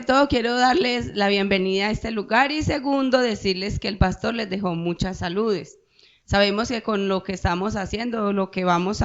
todo quiero darles la bienvenida a este lugar y segundo decirles que el pastor les dejó muchas saludes. Sabemos que con lo que estamos haciendo, lo que vamos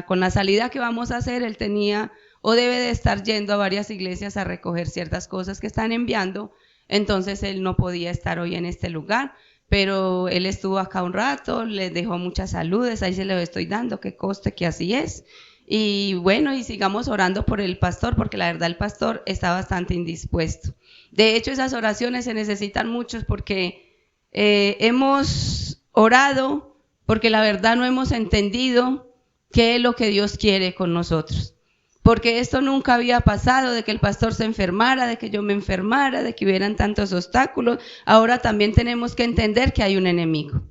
con la salida que vamos a hacer, él tenía o debe de estar yendo a varias iglesias a recoger ciertas cosas que están enviando, entonces él no podía estar hoy en este lugar, pero él estuvo acá un rato, les dejó muchas saludes, ahí se lo estoy dando, que conste que así es. Y bueno, y sigamos orando por el pastor, porque la verdad el pastor está bastante indispuesto. De hecho, esas oraciones se necesitan muchos porque hemos orado, porque la verdad no hemos entendido qué es lo que Dios quiere con nosotros. Porque esto nunca había pasado, de que el pastor se enfermara, de que yo me enfermara, de que hubieran tantos obstáculos. Ahora también tenemos que entender que hay un enemigo.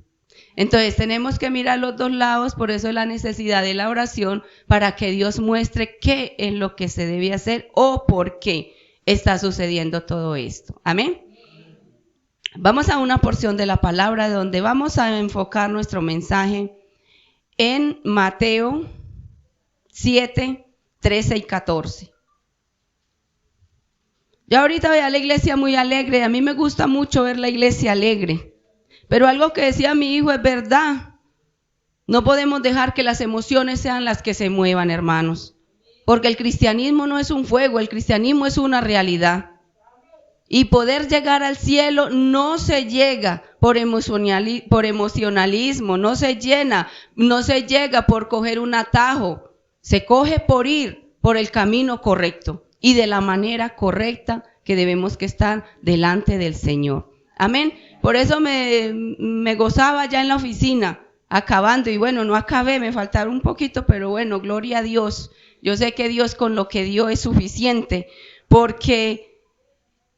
Entonces tenemos que mirar los dos lados, por eso la necesidad de la oración, para que Dios muestre qué es lo que se debe hacer o por qué está sucediendo todo esto. Amén. Vamos a una porción de la palabra donde vamos a enfocar nuestro mensaje en Mateo 7, 13 y 14. Yo ahorita veo a la iglesia muy alegre, a mí me gusta mucho ver la iglesia alegre. Pero algo que decía mi hijo es verdad. No podemos dejar que las emociones sean las que se muevan, hermanos. Porque el cristianismo no es un fuego, el cristianismo es una realidad. Y poder llegar al cielo no se llega por emocionalismo, no se llega por coger un atajo. Se coge por ir por el camino correcto y de la manera correcta que debemos que estar delante del Señor. Amén. Por eso me gozaba ya en la oficina, acabando, y bueno, no acabé, me faltaba un poquito, pero bueno, gloria a Dios. Yo sé que Dios con lo que dio es suficiente, porque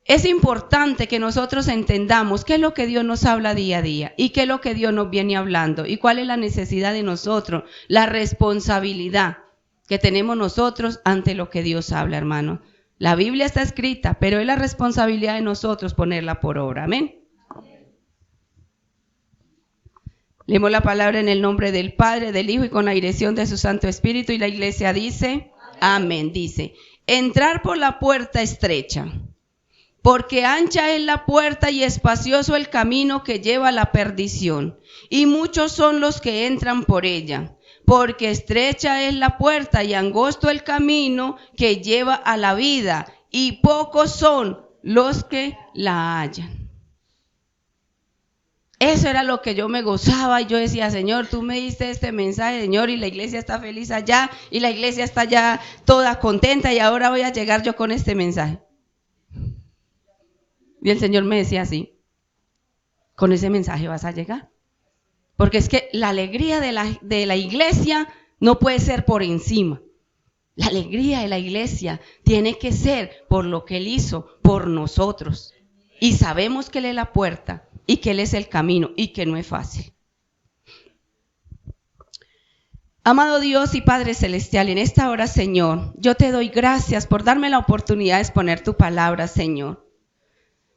es importante que nosotros entendamos qué es lo que Dios nos habla día a día, y qué es lo que Dios nos viene hablando, y cuál es la necesidad de nosotros, la responsabilidad que tenemos nosotros ante lo que Dios habla, hermano. La Biblia está escrita, pero es la responsabilidad de nosotros ponerla por obra. Amén. Leemos la palabra en el nombre del Padre, del Hijo y con la dirección de su Santo Espíritu. Y la iglesia dice, amén. Dice, entrar por la puerta estrecha, porque ancha es la puerta y espacioso el camino que lleva a la perdición. Y muchos son los que entran por ella. Porque estrecha es la puerta y angosto el camino que lleva a la vida. Y pocos son los que la hallan. Eso era lo que yo me gozaba y yo decía, Señor, tú me diste este mensaje, Señor, y la iglesia está feliz allá y la iglesia está ya toda contenta y ahora voy a llegar yo con este mensaje. Y el Señor me decía así, con ese mensaje vas a llegar. Porque es que la alegría de la iglesia no puede ser por encima. La alegría de la iglesia tiene que ser por lo que Él hizo por nosotros. Y sabemos que Él es la puerta. Y que Él es el camino y que no es fácil. Amado Dios y Padre Celestial, en esta hora, Señor, yo te doy gracias por darme la oportunidad de exponer tu palabra, Señor.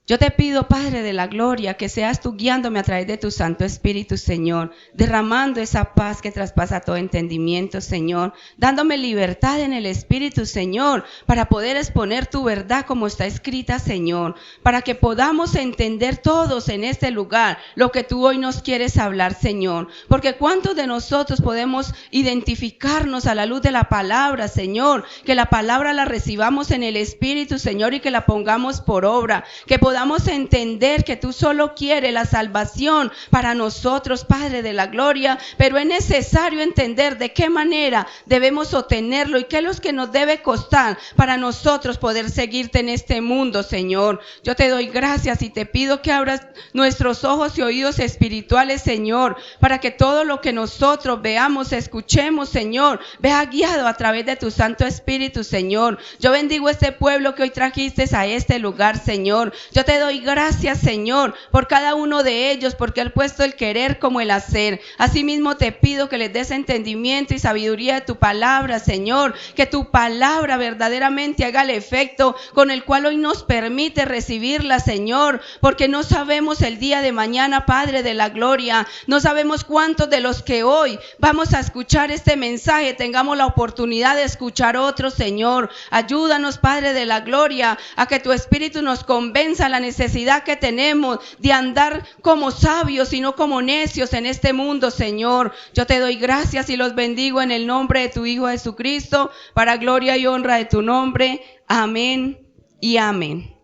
Yo te pido, Padre de la gloria, que seas tú guiándome a través de tu Santo Espíritu, Señor, derramando esa paz que traspasa todo entendimiento, Señor, dándome libertad en el Espíritu, Señor, para poder exponer tu verdad como está escrita, Señor, para que podamos entender todos en este lugar lo que tú hoy nos quieres hablar, Señor, porque ¿cuántos de nosotros podemos identificarnos a la luz de la palabra, Señor? Que la palabra la recibamos en el Espíritu, Señor, y que la pongamos por obra, que podamos entender que tú solo quieres la salvación para nosotros, Padre de la gloria, pero es necesario entender de qué manera debemos obtenerlo y qué es lo que nos debe costar para nosotros poder seguirte en este mundo, Señor. Yo te doy gracias y te pido que abras nuestros ojos y oídos espirituales, Señor, para que todo lo que nosotros veamos, escuchemos, Señor, vea guiado a través de tu Santo Espíritu, Señor. Yo bendigo este pueblo que hoy trajiste a este lugar, Señor. Yo Yo te doy gracias, Señor, por cada uno de ellos, porque han puesto el querer como el hacer. Asimismo te pido que les des entendimiento y sabiduría de tu palabra, Señor, que tu palabra verdaderamente haga el efecto con el cual hoy nos permite recibirla, Señor, porque no sabemos el día de mañana, Padre de la gloria, no sabemos cuántos de los que hoy vamos a escuchar este mensaje tengamos la oportunidad de escuchar otro, Señor. Ayúdanos, Padre de la gloria, a que tu Espíritu nos convenza la necesidad que tenemos de andar como sabios y no como necios en este mundo, Señor. Yo te doy gracias y los bendigo en el nombre de tu Hijo Jesucristo, para gloria y honra de tu nombre. Amén y amén.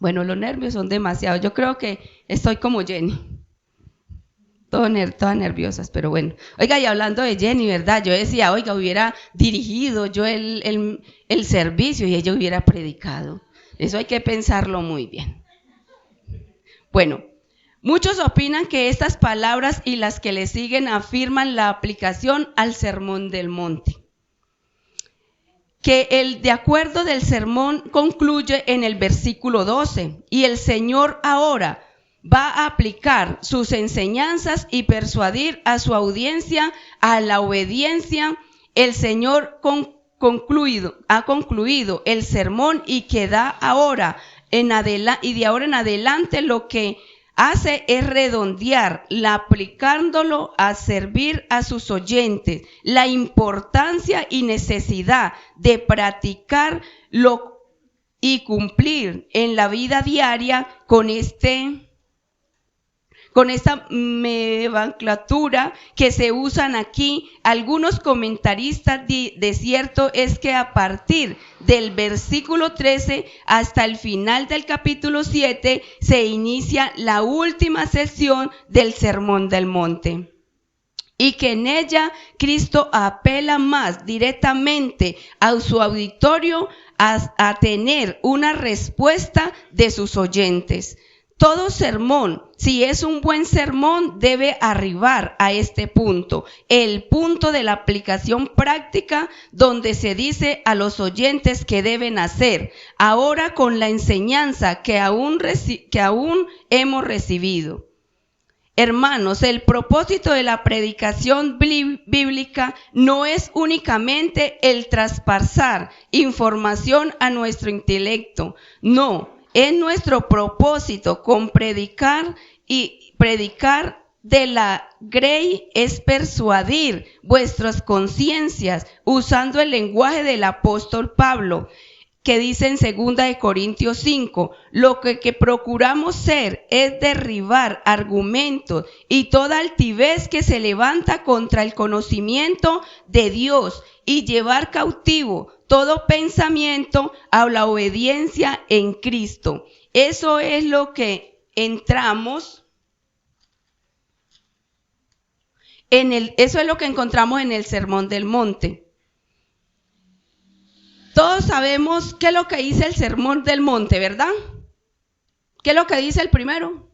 Bueno, los nervios son demasiados. Yo creo que estoy como Jenny. Todas nerviosas, pero bueno. Oiga, y hablando de Jenny, ¿verdad? Yo decía, oiga, hubiera dirigido yo el servicio y ella hubiera predicado. Eso hay que pensarlo muy bien. Bueno, muchos opinan que estas palabras y las que le siguen afirman la aplicación al Sermón del Monte. Que el de acuerdo del sermón concluye en el versículo 12. Y el Señor ahora va a aplicar sus enseñanzas y persuadir a su audiencia a la obediencia. El Señor ha concluido el sermón y que da ahora y de ahora en adelante lo que hace es redondear, aplicándolo a servir a sus oyentes, la importancia y necesidad de practicarlo y cumplir en la vida diaria con esta nomenclatura que se usan aquí. Algunos comentaristas de cierto es que a partir del versículo 13 hasta el final del capítulo 7 se inicia la última sección del Sermón del Monte, y que en ella Cristo apela más directamente a su auditorio a tener una respuesta de sus oyentes. Todo sermón, si es un buen sermón, debe arribar a este punto, el punto de la aplicación práctica, donde se dice a los oyentes qué deben hacer, ahora con la enseñanza que aún hemos recibido. Hermanos, el propósito de la predicación bíblica no es únicamente el traspasar información a nuestro intelecto, no. Es nuestro propósito con predicar de la grey es persuadir vuestras conciencias usando el lenguaje del apóstol Pablo, que dice en 2 Corintios 5, lo que procuramos ser es derribar argumentos y toda altivez que se levanta contra el conocimiento de Dios y llevar cautivo todo pensamiento a la obediencia en Cristo. Eso es lo que encontramos en el Sermón del Monte. Todos sabemos qué es lo que dice el Sermón del Monte, ¿verdad? ¿Qué es lo que dice el primero?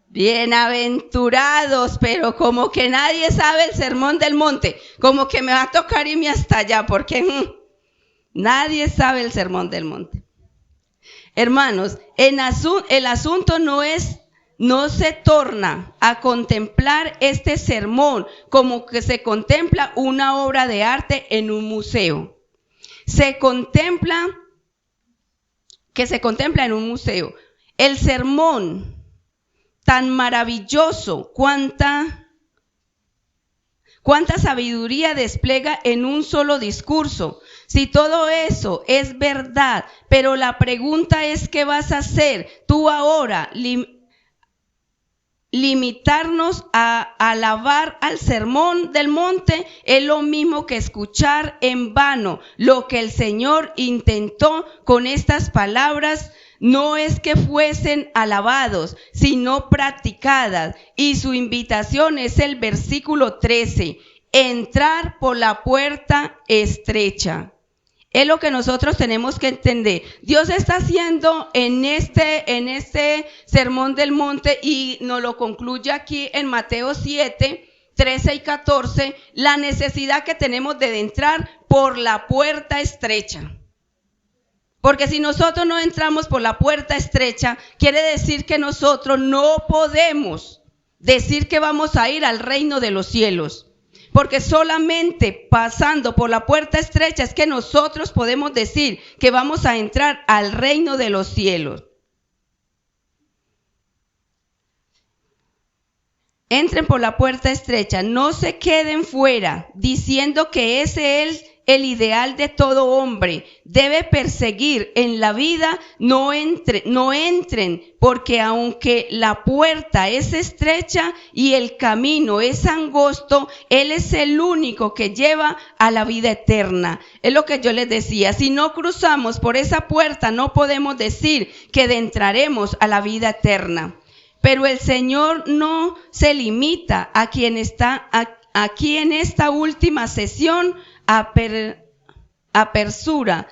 Bienaventurados, pero como que nadie sabe el Sermón del Monte, como que me va a tocar irme hasta allá, porque nadie sabe el Sermón del Monte. Hermanos, el asunto no se torna a contemplar este sermón como que se contempla una obra de arte en un museo. Se contempla en un museo. El sermón tan maravilloso, cuánta sabiduría despliega en un solo discurso. Si todo eso es verdad, pero la pregunta es ¿qué vas a hacer tú ahora? Limitarnos a alabar al Sermón del Monte es lo mismo que escuchar en vano lo que el Señor intentó con estas palabras. No es que fuesen alabados, sino practicadas. Y su invitación es el versículo 13, entrar por la puerta estrecha. Es lo que nosotros tenemos que entender. Dios está haciendo en este Sermón del Monte, y nos lo concluye aquí en Mateo 7, 13 y 14, la necesidad que tenemos de entrar por la puerta estrecha. Porque si nosotros no entramos por la puerta estrecha, quiere decir que nosotros no podemos decir que vamos a ir al reino de los cielos. Porque solamente pasando por la puerta estrecha es que nosotros podemos decir que vamos a entrar al reino de los cielos. Entren por la puerta estrecha, no se queden fuera diciendo que ese es el ideal de todo hombre. Debe perseguir en la vida, no entren, porque aunque la puerta es estrecha y el camino es angosto, Él es el único que lleva a la vida eterna. Es lo que yo les decía, si no cruzamos por esa puerta, no podemos decir que entraremos a la vida eterna. Pero el Señor no se limita a quien está aquí en esta última sesión, apresura,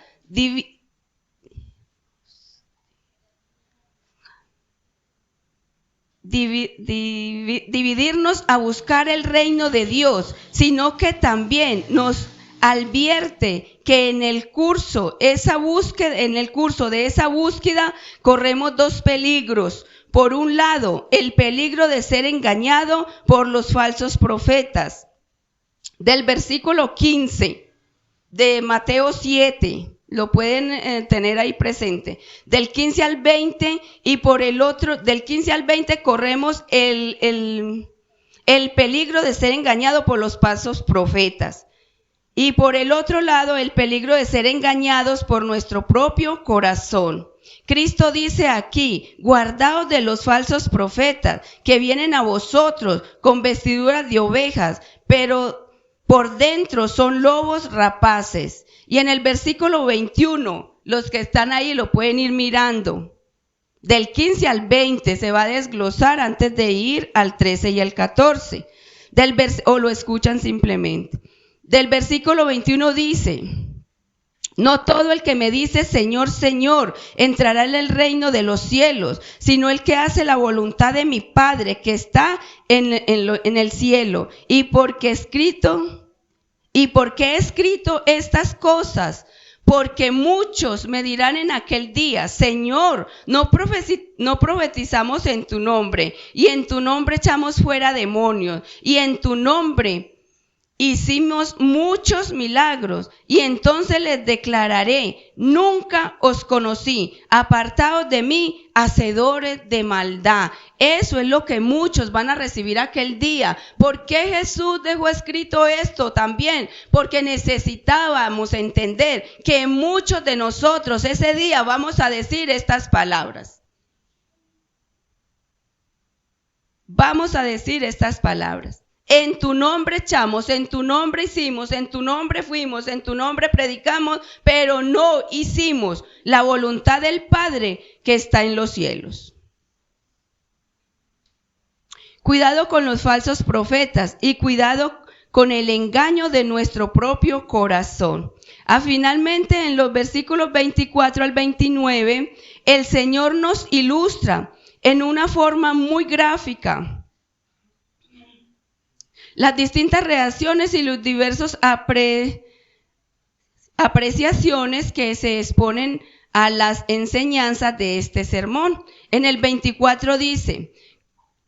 dividirnos a buscar el reino de Dios, sino que también nos advierte que en el curso de esa búsqueda corremos dos peligros. Por un lado, el peligro de ser engañado por los falsos profetas. Del versículo 15 de Mateo 7, lo pueden tener ahí presente. Del 15 al 20 y por el otro, del 15 al 20 corremos el peligro de ser engañado por los falsos profetas. Y por el otro lado, el peligro de ser engañados por nuestro propio corazón. Cristo dice aquí, guardaos de los falsos profetas que vienen a vosotros con vestiduras de ovejas, pero por dentro son lobos rapaces. Y en el versículo 21, los que están ahí lo pueden ir mirando. Del 15 al 20 se va a desglosar antes de ir al 13 y al 14. O lo escuchan simplemente. Del versículo 21 dice, no todo el que me dice Señor, Señor, entrará en el reino de los cielos, sino el que hace la voluntad de mi Padre que está en el cielo. ¿Y por qué he escrito estas cosas? Porque muchos me dirán en aquel día, Señor, no profetizamos en tu nombre, y en tu nombre echamos fuera demonios, y en tu nombre hicimos muchos milagros. Y entonces les declararé, nunca os conocí, apartados de mí, hacedores de maldad. Eso es lo que muchos van a recibir aquel día. ¿Por qué Jesús dejó escrito esto también? Porque necesitábamos entender que muchos de nosotros ese día vamos a decir estas palabras. Vamos a decir estas palabras. En tu nombre echamos, en tu nombre hicimos, en tu nombre fuimos, en tu nombre predicamos, pero no hicimos la voluntad del Padre que está en los cielos. Cuidado con los falsos profetas y cuidado con el engaño de nuestro propio corazón. Finalmente, en los versículos 24 al 29, el Señor nos ilustra en una forma muy gráfica las distintas reacciones y los diversos apreciaciones que se exponen a las enseñanzas de este sermón. En el 24 dice,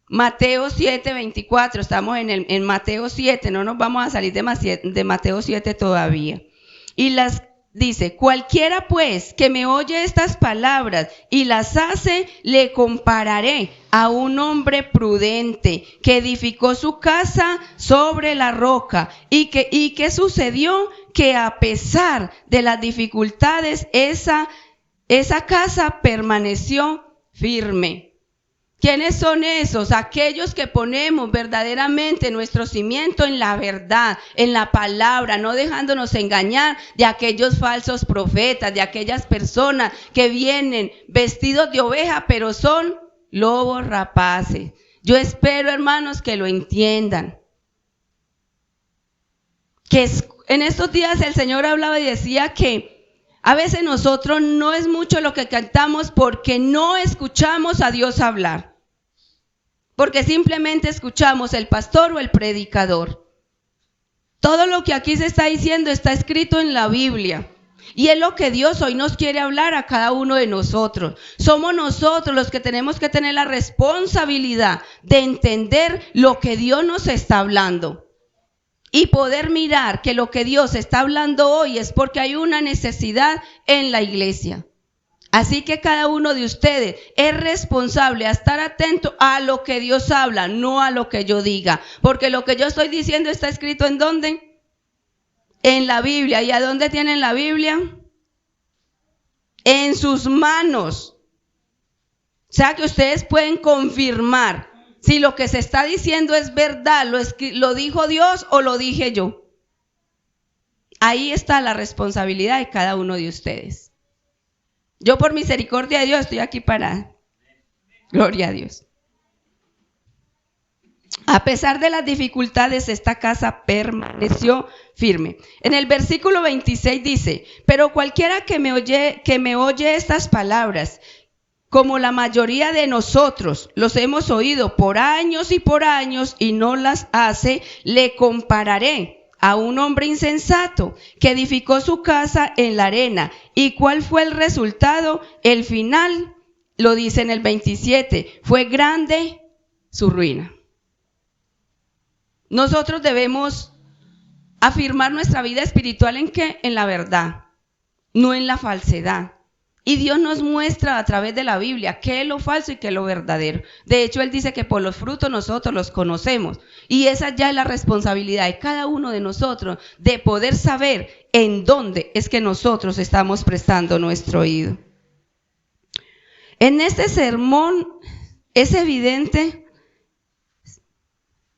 Mateo 7, 24, estamos en Mateo 7, no nos vamos a salir de Mateo 7 todavía. Y dice, cualquiera pues que me oye estas palabras y las hace, le compararé a un hombre prudente que edificó su casa sobre la roca. ¿Y qué sucedió? Que a pesar de las dificultades, esa casa permaneció firme. ¿Quiénes son esos? Aquellos que ponemos verdaderamente nuestro cimiento en la verdad, en la palabra, no dejándonos engañar de aquellos falsos profetas, de aquellas personas que vienen vestidos de oveja, pero son lobos rapaces. Yo espero, hermanos, que lo entiendan. Que en estos días el Señor hablaba y decía que a veces nosotros no es mucho lo que cantamos porque no escuchamos a Dios hablar. Porque simplemente escuchamos el pastor o el predicador. Todo lo que aquí se está diciendo está escrito en la Biblia. Y es lo que Dios hoy nos quiere hablar a cada uno de nosotros. Somos nosotros los que tenemos que tener la responsabilidad de entender lo que Dios nos está hablando. Y poder mirar que lo que Dios está hablando hoy es porque hay una necesidad en la iglesia. Así que cada uno de ustedes es responsable a estar atento a lo que Dios habla, no a lo que yo diga. Porque lo que yo estoy diciendo está escrito ¿en dónde? En la Biblia. ¿Y a dónde tienen la Biblia? En sus manos. O sea que ustedes pueden confirmar si lo que se está diciendo es verdad, lo dijo Dios o lo dije yo. Ahí está la responsabilidad de cada uno de ustedes. Yo por misericordia de Dios estoy aquí parada. Gloria a Dios. A pesar de las dificultades, esta casa permaneció firme. En el versículo 26 dice, pero cualquiera que me oye estas palabras, como la mayoría de nosotros los hemos oído por años y no las hace, le compararé a un hombre insensato que edificó su casa en la arena. ¿Y cuál fue el resultado? El final, lo dice en el 27, fue grande su ruina. Nosotros debemos afirmar nuestra vida espiritual ¿en qué? En la verdad, no en la falsedad. Y Dios nos muestra a través de la Biblia qué es lo falso y qué es lo verdadero. De hecho, Él dice que por los frutos nosotros los conocemos. Y esa ya es la responsabilidad de cada uno de nosotros de poder saber en dónde es que nosotros estamos prestando nuestro oído. En este sermón es evidente,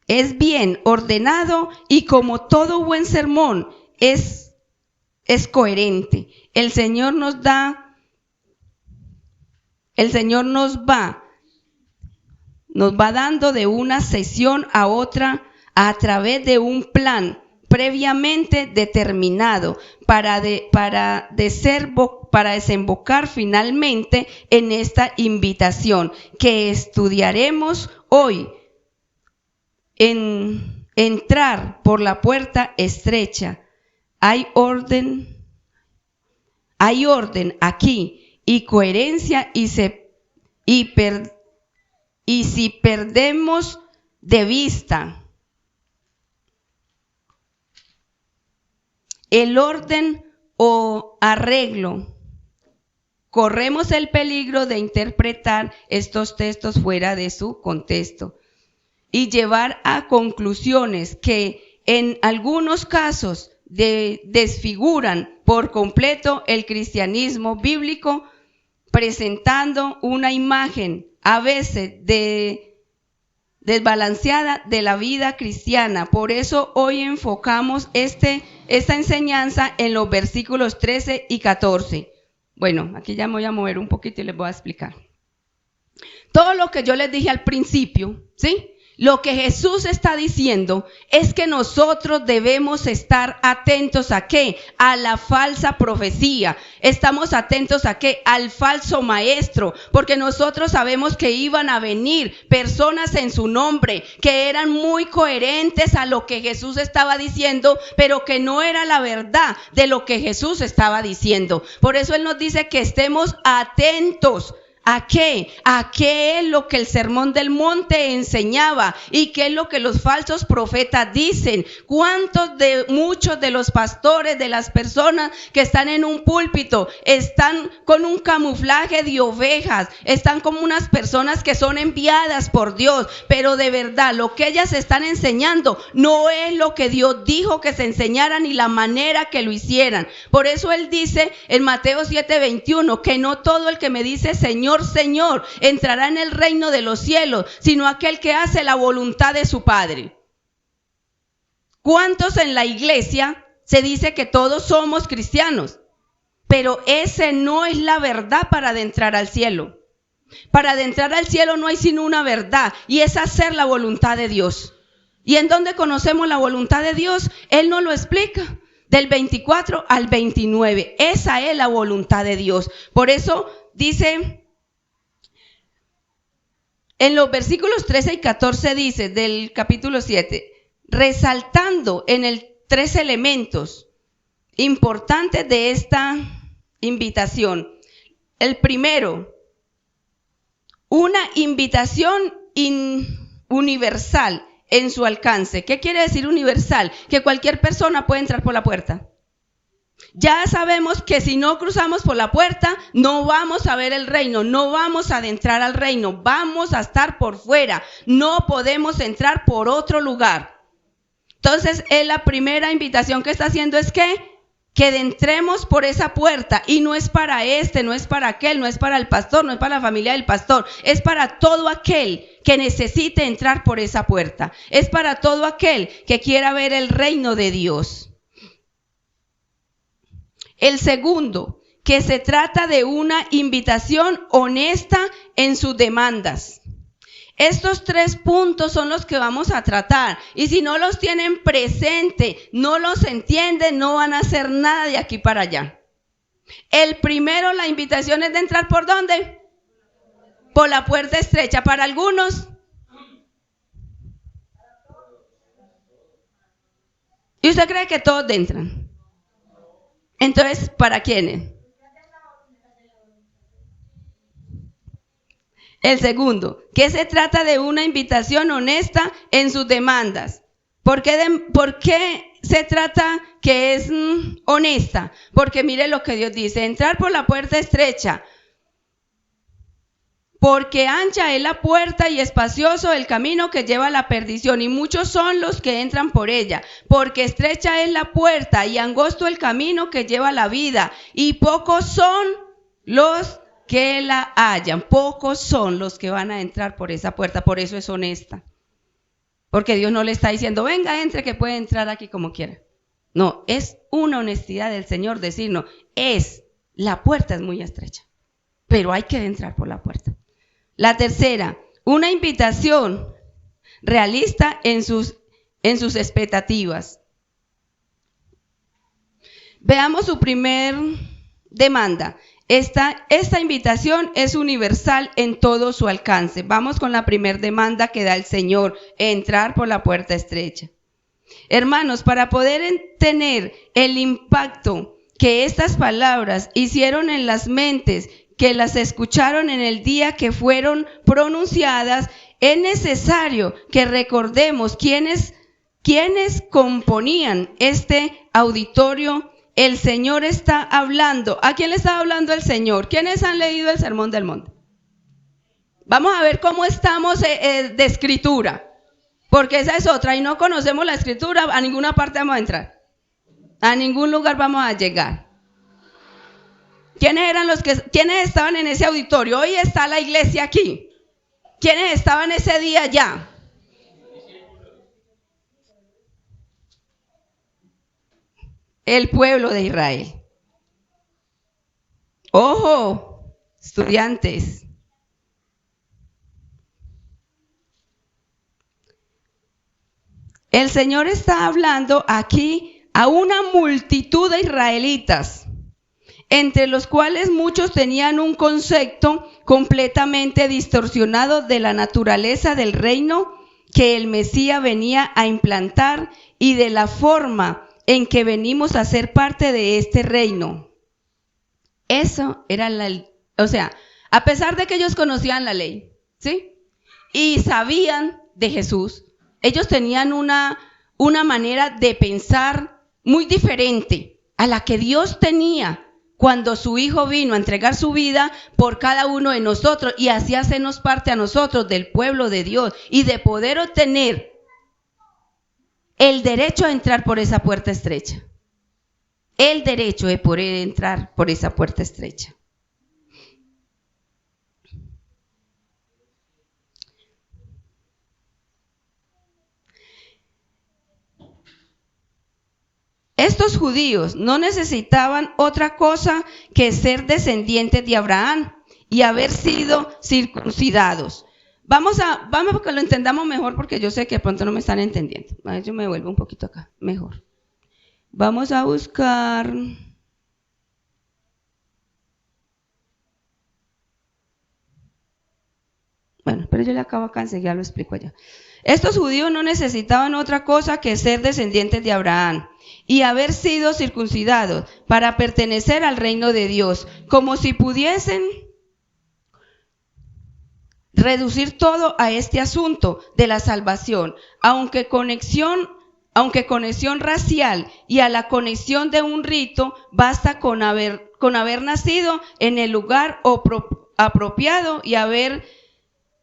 es bien ordenado y como todo buen sermón es coherente. El Señor nos va dando de una sesión a otra a través de un plan previamente determinado para desembocar finalmente en esta invitación que estudiaremos hoy. En entrar por la puerta estrecha hay orden aquí y coherencia y si perdemos de vista el orden o arreglo, corremos el peligro de interpretar estos textos fuera de su contexto y llevar a conclusiones que en algunos casos desfiguran por completo el cristianismo bíblico, presentando una imagen a veces desbalanceada de la vida cristiana. Por eso hoy enfocamos esta enseñanza en los versículos 13 y 14. Bueno, aquí ya me voy a mover un poquito y les voy a explicar. Todo lo que yo les dije al principio, ¿sí? Lo que Jesús está diciendo es que nosotros debemos estar atentos ¿a qué? A la falsa profecía. Estamos atentos ¿a qué? Al falso maestro, porque nosotros sabemos que iban a venir personas en su nombre que eran muy coherentes a lo que Jesús estaba diciendo, pero que no era la verdad de lo que Jesús estaba diciendo. Por eso Él nos dice que estemos atentos. ¿A qué? ¿A qué es lo que el Sermón del Monte enseñaba? ¿Y qué es lo que los falsos profetas dicen? Muchos de los pastores, de las personas que están en un púlpito, están con un camuflaje de ovejas, están como unas personas que son enviadas por Dios, pero de verdad lo que ellas están enseñando no es lo que Dios dijo que se enseñara ni la manera que lo hicieran. Por eso Él dice en Mateo 7:21 que no todo el que me dice Señor, Señor, entrará en el reino de los cielos, sino aquel que hace la voluntad de su Padre. ¿Cuántos en la iglesia se dice que todos somos cristianos? Pero ese no es la verdad para adentrar al cielo. Para adentrar al cielo no hay sino una verdad, y es hacer la voluntad de Dios. ¿Y en dónde conocemos la voluntad de Dios? Él nos lo explica. Del 24 al 29. Esa es la voluntad de Dios. Por eso dice... En los versículos 13 y 14 dice del capítulo 7, resaltando en el 3 elementos importantes de esta invitación. El primero, una invitación universal en su alcance. ¿Qué quiere decir universal? Que cualquier persona puede entrar por la puerta. Ya sabemos que si no cruzamos por la puerta, no vamos a ver el reino, no vamos a adentrar al reino, vamos a estar por fuera, no podemos entrar por otro lugar. Entonces, la primera invitación que está haciendo es que entremos por esa puerta, y no es para no es para aquel, no es para el pastor, no es para la familia del pastor, es para todo aquel que necesite entrar por esa puerta, es para todo aquel que quiera ver el reino de Dios. El segundo, que se trata de una invitación honesta en sus demandas. Estos 3 puntos son los que vamos a tratar, y si no los tienen presente, no los entienden, no van a hacer nada de aquí para allá. El primero, la invitación es de entrar ¿por dónde? Por la puerta estrecha. Para algunos. ¿Y usted cree que todos entran? Entonces, ¿para quiénes? El segundo, que se trata de una invitación honesta en sus demandas. ¿Por qué se trata que es honesta? Porque mire lo que Dios dice: entrar por la puerta estrecha, porque ancha es la puerta y espacioso el camino que lleva a la perdición, y muchos son los que entran por ella. Porque estrecha es la puerta y angosto el camino que lleva a la vida, y pocos son los que la hallan. Pocos son los que van a entrar por esa puerta. Por eso es honesta. Porque Dios no le está diciendo: venga, entre, que puede entrar aquí como quiera. No, es una honestidad del Señor decirnos: la puerta es muy estrecha, pero hay que entrar por la puerta. La tercera, una invitación realista en sus expectativas. Veamos su primer demanda. Esta invitación es universal en todo su alcance. Vamos con la primer demanda que da el Señor: entrar por la puerta estrecha. Hermanos, para poder tener el impacto que estas palabras hicieron en las mentes que las escucharon en el día que fueron pronunciadas, es necesario que recordemos quiénes componían este auditorio. El Señor está hablando. ¿A quién le está hablando el Señor? ¿Quiénes han leído el Sermón del Monte? Vamos a ver cómo estamos de escritura, porque esa es otra, y no conocemos la escritura, a ninguna parte vamos a entrar, a ningún lugar vamos a llegar. ¿Quiénes estaban en ese auditorio? Hoy está la iglesia aquí. ¿Quiénes estaban ese día allá? El pueblo de Israel. Ojo, estudiantes. El Señor está hablando aquí a una multitud de israelitas, entre los cuales muchos tenían un concepto completamente distorsionado de la naturaleza del reino que el Mesías venía a implantar y de la forma en que venimos a ser parte de este reino. Eso era a pesar de que ellos conocían la ley, ¿sí? Y sabían de Jesús, ellos tenían una manera de pensar muy diferente a la que Dios tenía cuando su Hijo vino a entregar su vida por cada uno de nosotros y así hacernos parte a nosotros del pueblo de Dios y de poder obtener el derecho a entrar por esa puerta estrecha. El derecho de poder entrar por esa puerta estrecha. Estos judíos no necesitaban otra cosa que ser descendientes de Abraham y haber sido circuncidados. Vamos a que lo entendamos mejor, porque yo sé que de pronto no me están entendiendo. A ver, yo me vuelvo un poquito acá, mejor. Vamos a buscar. Bueno, pero yo le acabo acá, enseguida lo explico allá. Estos judíos no necesitaban otra cosa que ser descendientes de Abraham y haber sido circuncidados para pertenecer al reino de Dios, como si pudiesen reducir todo a este asunto de la salvación, aunque conexión racial y a la conexión de un rito, basta con haber nacido en el lugar apropiado y haber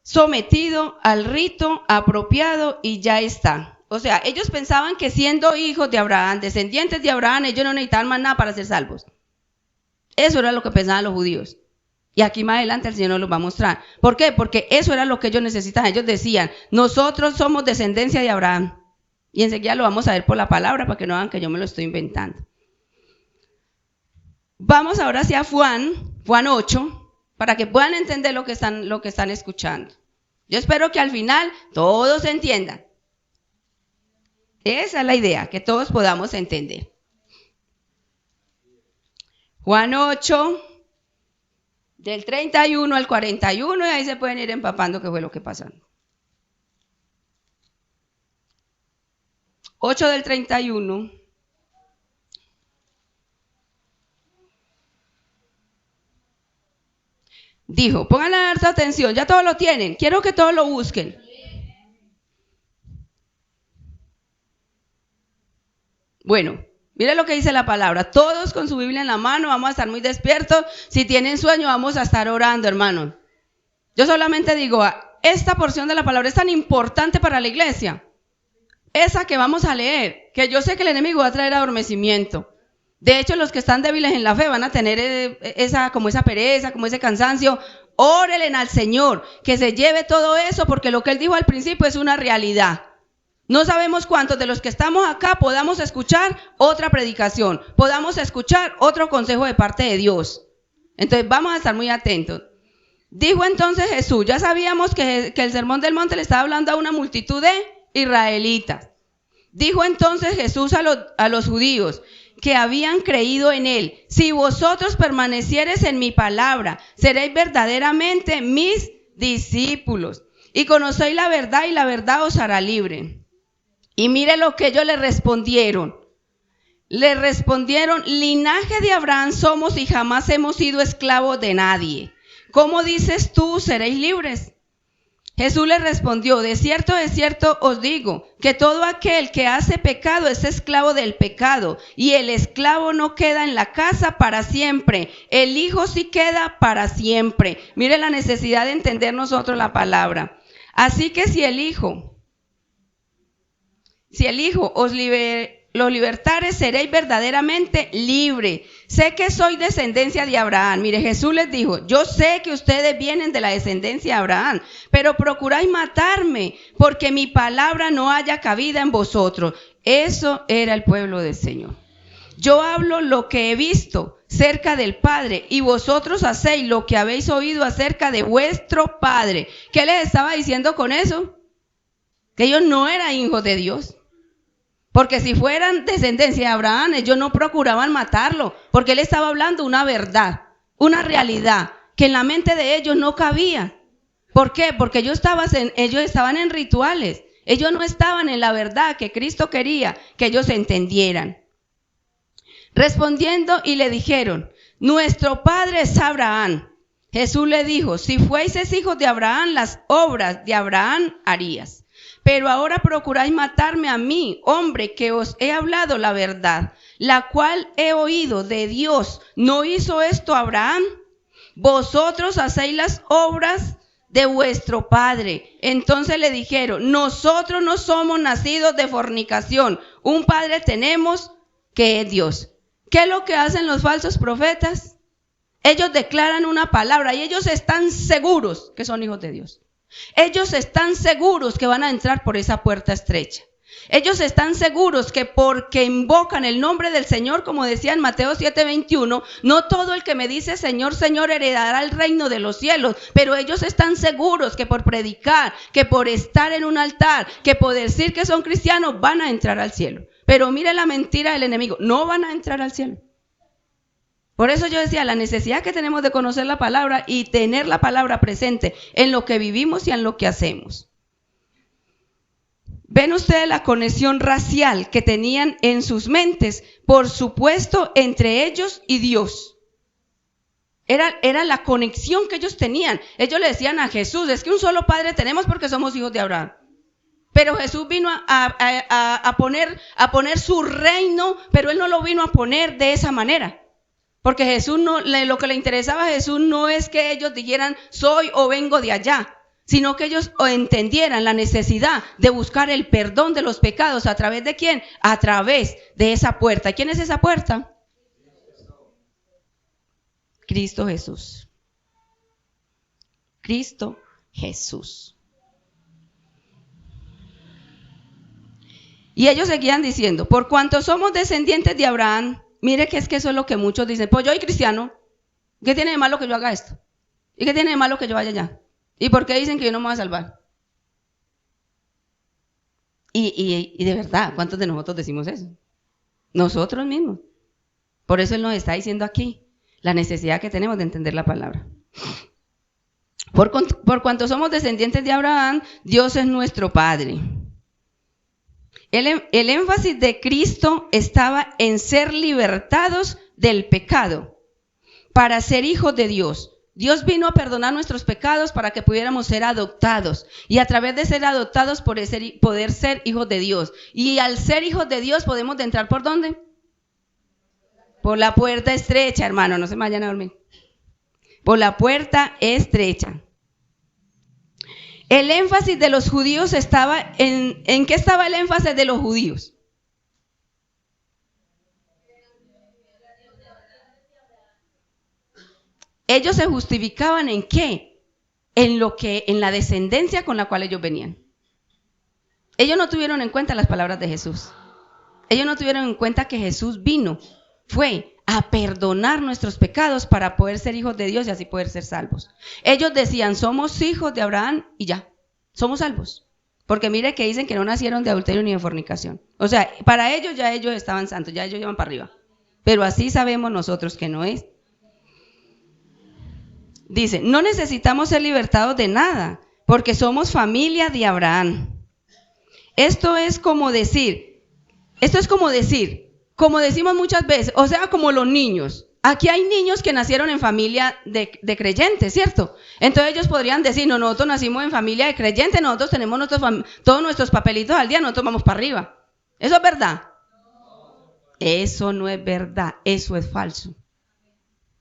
sometido al rito apropiado y ya está. O sea, ellos pensaban que siendo hijos de Abraham, descendientes de Abraham, ellos no necesitaban más nada para ser salvos. Eso era lo que pensaban los judíos. Y aquí más adelante el Señor nos lo va a mostrar. ¿Por qué? Porque eso era lo que ellos necesitaban. Ellos decían, nosotros somos descendencia de Abraham. Y enseguida lo vamos a ver por la palabra para que no vean que yo me lo estoy inventando. Vamos ahora hacia Juan 8, para que puedan entender lo que están escuchando. Yo espero que al final todos entiendan. Esa es la idea, que todos podamos entender. Juan 8, del 31 al 41, y ahí se pueden ir empapando qué fue lo que pasó. 8 del 31. Dijo, pónganle harta atención, ya todos lo tienen, quiero que todos lo busquen. Bueno, mire lo que dice la palabra, todos con su Biblia en la mano, vamos a estar muy despiertos, si tienen sueño vamos a estar orando, hermanos. Yo solamente digo, esta porción de la palabra es tan importante para la iglesia, esa que vamos a leer, que yo sé que el enemigo va a traer adormecimiento. De hecho, los que están débiles en la fe van a tener esa pereza, como ese cansancio. Órelen al Señor, que se lleve todo eso, porque lo que Él dijo al principio es una realidad. No sabemos cuántos de los que estamos acá podamos escuchar otra predicación, podamos escuchar otro consejo de parte de Dios. Entonces vamos a estar muy atentos. Dijo entonces Jesús, ya sabíamos que el sermón del monte le estaba hablando a una multitud de israelitas. Dijo entonces Jesús a los judíos que habían creído en él, si vosotros permaneciereis en mi palabra, seréis verdaderamente mis discípulos, y conocéis la verdad, y la verdad os hará libre. Y mire lo que ellos le respondieron. Le respondieron, linaje de Abraham somos y jamás hemos sido esclavos de nadie. ¿Cómo dices tú, seréis libres? Jesús le respondió, de cierto os digo, que todo aquel que hace pecado es esclavo del pecado, y el esclavo no queda en la casa para siempre, el hijo sí queda para siempre. Mire la necesidad de entender nosotros la palabra. Así que si el hijo os lo libertare, seréis verdaderamente libre. Sé que soy descendencia de Abraham. Mire, Jesús les dijo, yo sé que ustedes vienen de la descendencia de Abraham, pero procuráis matarme, porque mi palabra no haya cabida en vosotros. Eso era el pueblo del Señor. Yo hablo lo que he visto cerca del Padre, y vosotros hacéis lo que habéis oído acerca de vuestro Padre. ¿Qué les estaba diciendo con eso? Que ellos no eran hijos de Dios. Porque si fueran descendencia de Abraham, ellos no procuraban matarlo, porque él estaba hablando una verdad, una realidad, que en la mente de ellos no cabía. ¿Por qué? Porque ellos estaban en rituales, ellos no estaban en la verdad que Cristo quería que ellos entendieran. Respondiendo y le dijeron, nuestro padre es Abraham. Jesús le dijo, si fueseis hijos de Abraham, las obras de Abraham harías. Pero ahora procuráis matarme a mí, hombre, que os he hablado la verdad, la cual he oído de Dios. ¿No hizo esto Abraham? Vosotros hacéis las obras de vuestro padre. Entonces le dijeron, nosotros no somos nacidos de fornicación, un padre tenemos que es Dios. ¿Qué es lo que hacen los falsos profetas? Ellos declaran una palabra y ellos están seguros que son hijos de Dios. Ellos están seguros que van a entrar por esa puerta estrecha. Ellos están seguros que porque invocan el nombre del Señor, como decía en Mateo 7:21, no todo el que me dice Señor, Señor heredará el reino de los cielos, pero ellos están seguros que por predicar, que por estar en un altar, que por decir que son cristianos van a entrar al cielo. Pero mire la mentira del enemigo, no van a entrar al cielo. Por eso yo decía, la necesidad que tenemos de conocer la palabra y tener la palabra presente en lo que vivimos y en lo que hacemos. ¿Ven ustedes la conexión racial que tenían en sus mentes? Por supuesto, entre ellos y Dios. Era la conexión que ellos tenían. Ellos le decían a Jesús, es que un solo Padre tenemos porque somos hijos de Abraham. Pero Jesús vino a poner su reino, pero Él no lo vino a poner de esa manera. Porque Jesús lo que le interesaba a Jesús no es que ellos dijeran, soy o vengo de allá, sino que ellos entendieran la necesidad de buscar el perdón de los pecados. ¿A través de quién? A través de esa puerta. ¿Quién es esa puerta? Cristo Jesús. Cristo Jesús. Y ellos seguían diciendo, por cuanto somos descendientes de Abraham, mire que es que eso es lo que muchos dicen, pues yo soy cristiano, ¿qué tiene de malo que yo haga esto? ¿Y qué tiene de malo que yo vaya allá? ¿Y por qué dicen que yo no me voy a salvar? Y de verdad, ¿cuántos de nosotros decimos eso? Nosotros mismos. Por eso Él nos está diciendo aquí la necesidad que tenemos de entender la palabra. Por cuanto somos descendientes de Abraham, Dios es nuestro Padre. El énfasis de Cristo estaba en ser libertados del pecado para ser hijos de Dios. Dios vino a perdonar nuestros pecados para que pudiéramos ser adoptados. Y a través de ser adoptados poder ser hijos de Dios. Y al ser hijos de Dios podemos entrar ¿por dónde? Por la puerta estrecha, hermano, no se me vayan a dormir. Por la puerta estrecha. El énfasis de los judíos estaba ¿en qué estaba el énfasis de los judíos? Ellos se justificaban ¿en qué? En la descendencia con la cual ellos venían. Ellos no tuvieron en cuenta las palabras de Jesús. Ellos no tuvieron en cuenta que Jesús fue a perdonar nuestros pecados para poder ser hijos de Dios y así poder ser salvos. Ellos decían, somos hijos de Abraham y ya, somos salvos. Porque mire que dicen que no nacieron de adulterio ni de fornicación. O sea, para ellos ya ellos estaban santos, ya ellos iban para arriba. Pero así sabemos nosotros que no es. Dice, no necesitamos ser libertados de nada, porque somos familia de Abraham. Esto es como decir, como decimos muchas veces, o sea, como los niños. Aquí hay niños que nacieron en familia de creyentes, ¿cierto? Entonces ellos podrían decir, no, nosotros nacimos en familia de creyentes, nosotros tenemos todos nuestros papelitos al día, nosotros vamos para arriba. ¿Eso es verdad? Eso no es verdad, eso es falso.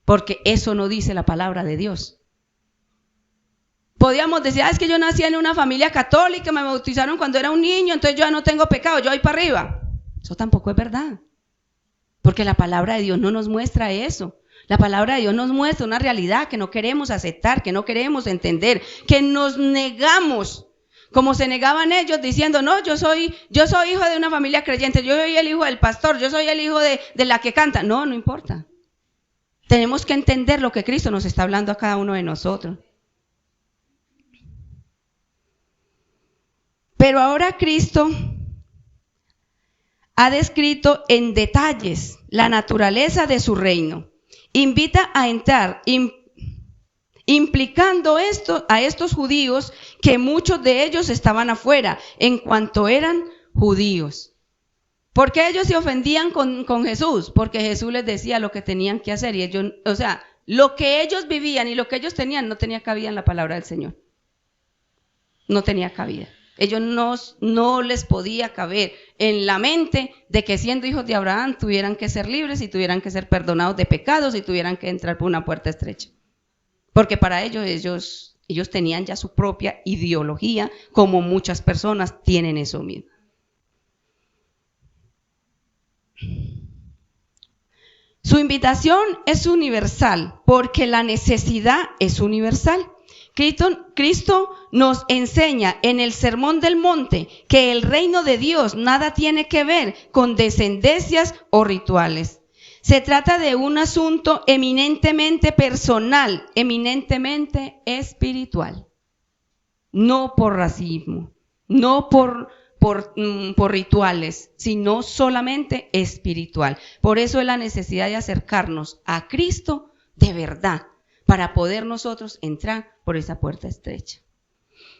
Porque eso no dice la palabra de Dios. Podíamos decir, es que yo nací en una familia católica, me bautizaron cuando era un niño, entonces yo ya no tengo pecado, yo voy para arriba. Eso tampoco es verdad. Porque la palabra de Dios no nos muestra eso. La palabra de Dios nos muestra una realidad que no queremos aceptar, que no queremos entender, que nos negamos, como se negaban ellos diciendo, no, yo soy hijo de una familia creyente, yo soy el hijo del pastor, yo soy el hijo de la que canta. No, no importa. Tenemos que entender lo que Cristo nos está hablando a cada uno de nosotros. Pero ahora Cristo ha descrito en detalles la naturaleza de su reino. Invita a entrar, implicando a estos judíos que muchos de ellos estaban afuera, en cuanto eran judíos. ¿Por qué ellos se ofendían con Jesús? Porque Jesús les decía lo que tenían que hacer y ellos, o sea, lo que ellos vivían y lo que ellos tenían no tenía cabida en la palabra del Señor. No tenía cabida. Ellos no les podía caber en la mente de que siendo hijos de Abraham tuvieran que ser libres y tuvieran que ser perdonados de pecados y tuvieran que entrar por una puerta estrecha. Porque para ellos tenían ya su propia ideología, como muchas personas tienen eso mismo. Su invitación es universal porque la necesidad es universal. Cristo nos enseña en el Sermón del Monte que el reino de Dios nada tiene que ver con descendencias o rituales. Se trata de un asunto eminentemente personal, eminentemente espiritual. No por racismo, no por por rituales, sino solamente espiritual. Por eso es la necesidad de acercarnos a Cristo de verdad, para poder nosotros entrar por esa puerta estrecha.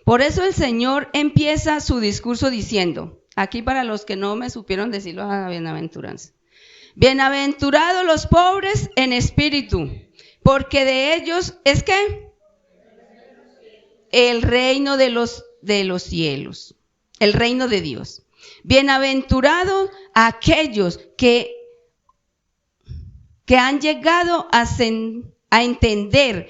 Por eso el Señor empieza su discurso diciendo, aquí para los que no me supieron decirlo a la bienaventuranza: bienaventurados los pobres en espíritu, porque de ellos es ¿qué? El reino de los cielos, el reino de Dios. Bienaventurados aquellos que han llegado a entender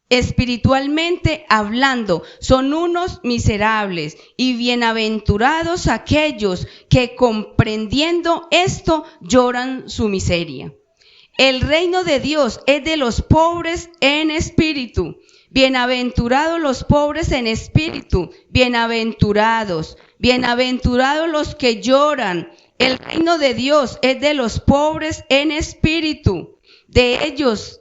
espiritualmente hablando, son unos miserables, y bienaventurados aquellos que comprendiendo esto lloran su miseria. El reino de Dios es de los pobres en espíritu. Bienaventurados los pobres en espíritu, bienaventurados los que lloran. El reino de Dios es de los pobres en espíritu, de ellos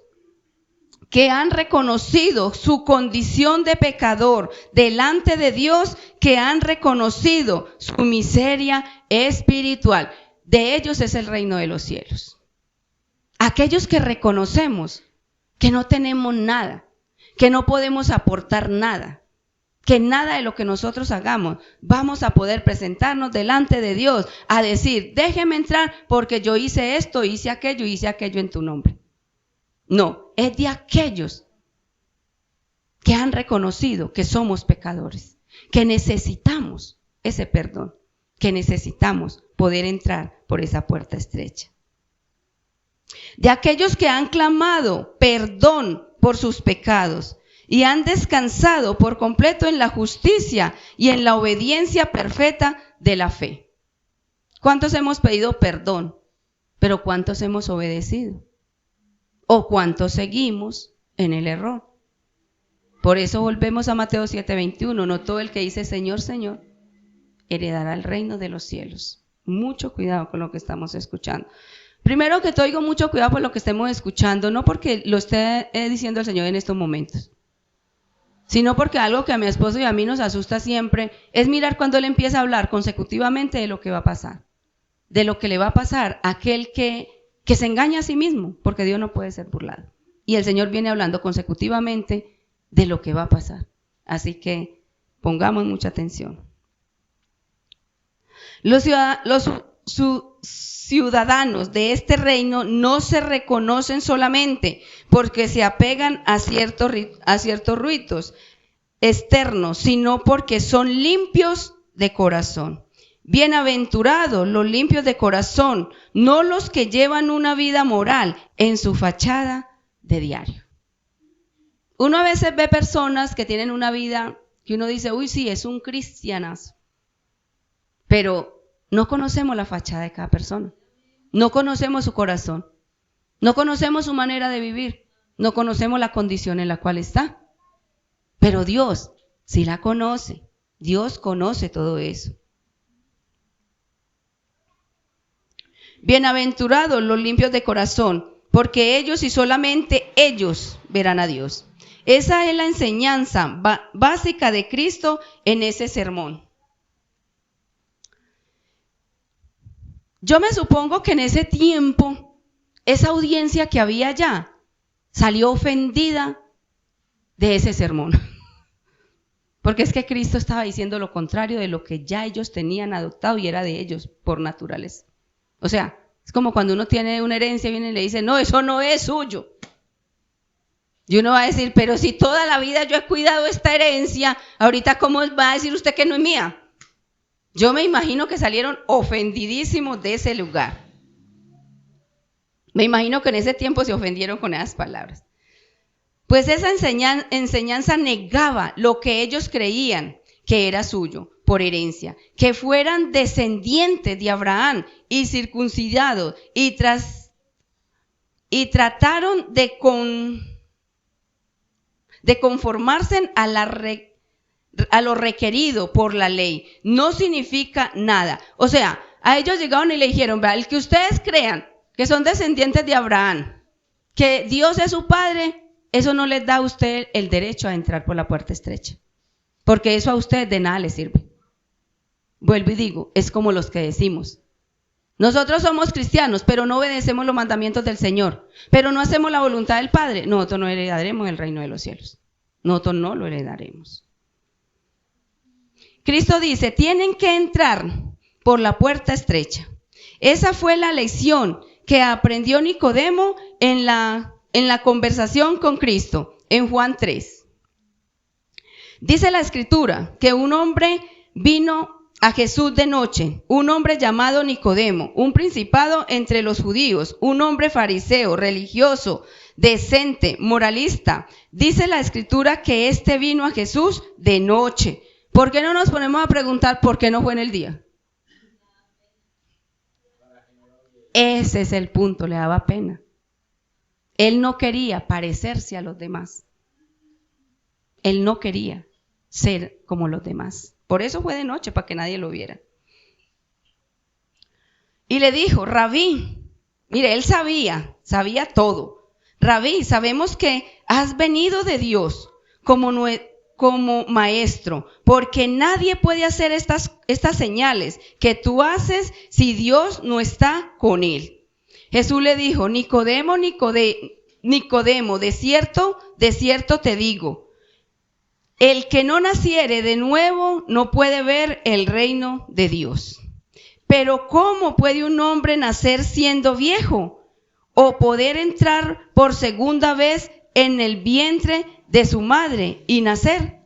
que han reconocido su condición de pecador delante de Dios, que han reconocido su miseria espiritual. De ellos es el reino de los cielos. Aquellos que reconocemos que no tenemos nada, que no podemos aportar nada, que nada de lo que nosotros hagamos vamos a poder presentarnos delante de Dios a decir, déjeme entrar porque yo hice esto, hice aquello en tu nombre. No, es de aquellos que han reconocido que somos pecadores, que necesitamos ese perdón, que necesitamos poder entrar por esa puerta estrecha. De aquellos que han clamado perdón por sus pecados y han descansado por completo en la justicia y en la obediencia perfecta de la fe. ¿Cuántos hemos pedido perdón? Pero ¿cuántos hemos obedecido? ¿O cuántos seguimos en el error? Por eso volvemos a Mateo 7:21. No todo el que dice Señor, Señor, heredará el reino de los cielos. Mucho cuidado con lo que estamos escuchando. Primero que todo, digo mucho cuidado por lo que estemos escuchando, no porque lo esté diciendo el Señor en estos momentos, sino porque algo que a mi esposo y a mí nos asusta siempre es mirar cuando Él empieza a hablar consecutivamente de lo que va a pasar, de lo que le va a pasar a aquel que se engaña a sí mismo, porque Dios no puede ser burlado. Y el Señor viene hablando consecutivamente de lo que va a pasar. Así que pongamos mucha atención. Los ciudadanos de este reino no se reconocen solamente porque se apegan a ciertos ritos externos, sino porque son limpios de corazón. Bienaventurados los limpios de corazón, no los que llevan una vida moral en su fachada de diario. Uno a veces ve personas que tienen una vida que uno dice, uy, sí, es un cristianazo. Pero no conocemos la fachada de cada persona. No conocemos su corazón. No conocemos su manera de vivir. No conocemos la condición en la cual está. Pero Dios sí la conoce. Dios conoce todo eso. Bienaventurados los limpios de corazón, porque ellos y solamente ellos verán a Dios. Esa es la enseñanza básica de Cristo en ese sermón. Yo me supongo que en ese tiempo, esa audiencia que había allá salió ofendida de ese sermón. Porque es que Cristo estaba diciendo lo contrario de lo que ya ellos tenían adoptado y era de ellos por naturaleza. O sea, es como cuando uno tiene una herencia y viene y le dice, no, eso no es suyo. Y uno va a decir, pero si toda la vida yo he cuidado esta herencia, ahorita ¿cómo va a decir usted que no es mía? Yo me imagino que salieron ofendidísimos de ese lugar. Me imagino que en ese tiempo se ofendieron con esas palabras. Pues esa enseñanza negaba lo que ellos creían que era suyo por herencia, que fueran descendientes de Abraham y circuncidados y trataron de conformarse a lo requerido por la ley. No significa nada. O sea, a ellos llegaron y le dijeron, el que ustedes crean que son descendientes de Abraham, que Dios es su padre, eso no les da a usted el derecho a entrar por la puerta estrecha, porque eso a usted de nada le sirve. vuelvo y digo, es como los que decimos. Nosotros somos cristianos, pero no obedecemos los mandamientos del Señor, pero no hacemos la voluntad del Padre. Nosotros no heredaremos el reino de los cielos. Nosotros no lo heredaremos. Cristo dice, tienen que entrar por la puerta estrecha. Esa fue la lección que aprendió Nicodemo en la conversación con Cristo, en Juan 3. Dice la Escritura que un hombre vino a Jesús de noche, un hombre llamado Nicodemo, un principado entre los judíos, un hombre fariseo, religioso, decente, moralista. Dice la Escritura que éste vino a Jesús de noche. ¿Por qué no nos ponemos a preguntar por qué no fue en el día? Ese es el punto, le daba pena. Él no quería parecerse a los demás. Él no quería ser como los demás. Por eso fue de noche, para que nadie lo viera. Y le dijo, Rabí, mire, él sabía todo. Rabí, sabemos que has venido de Dios como maestro, porque nadie puede hacer estas señales que tú haces si Dios no está con él. Jesús le dijo, Nicodemo, de cierto te digo, el que no naciere de nuevo no puede ver el reino de Dios. Pero ¿cómo puede un hombre nacer siendo viejo o poder entrar por segunda vez en el vientre de su madre y nacer?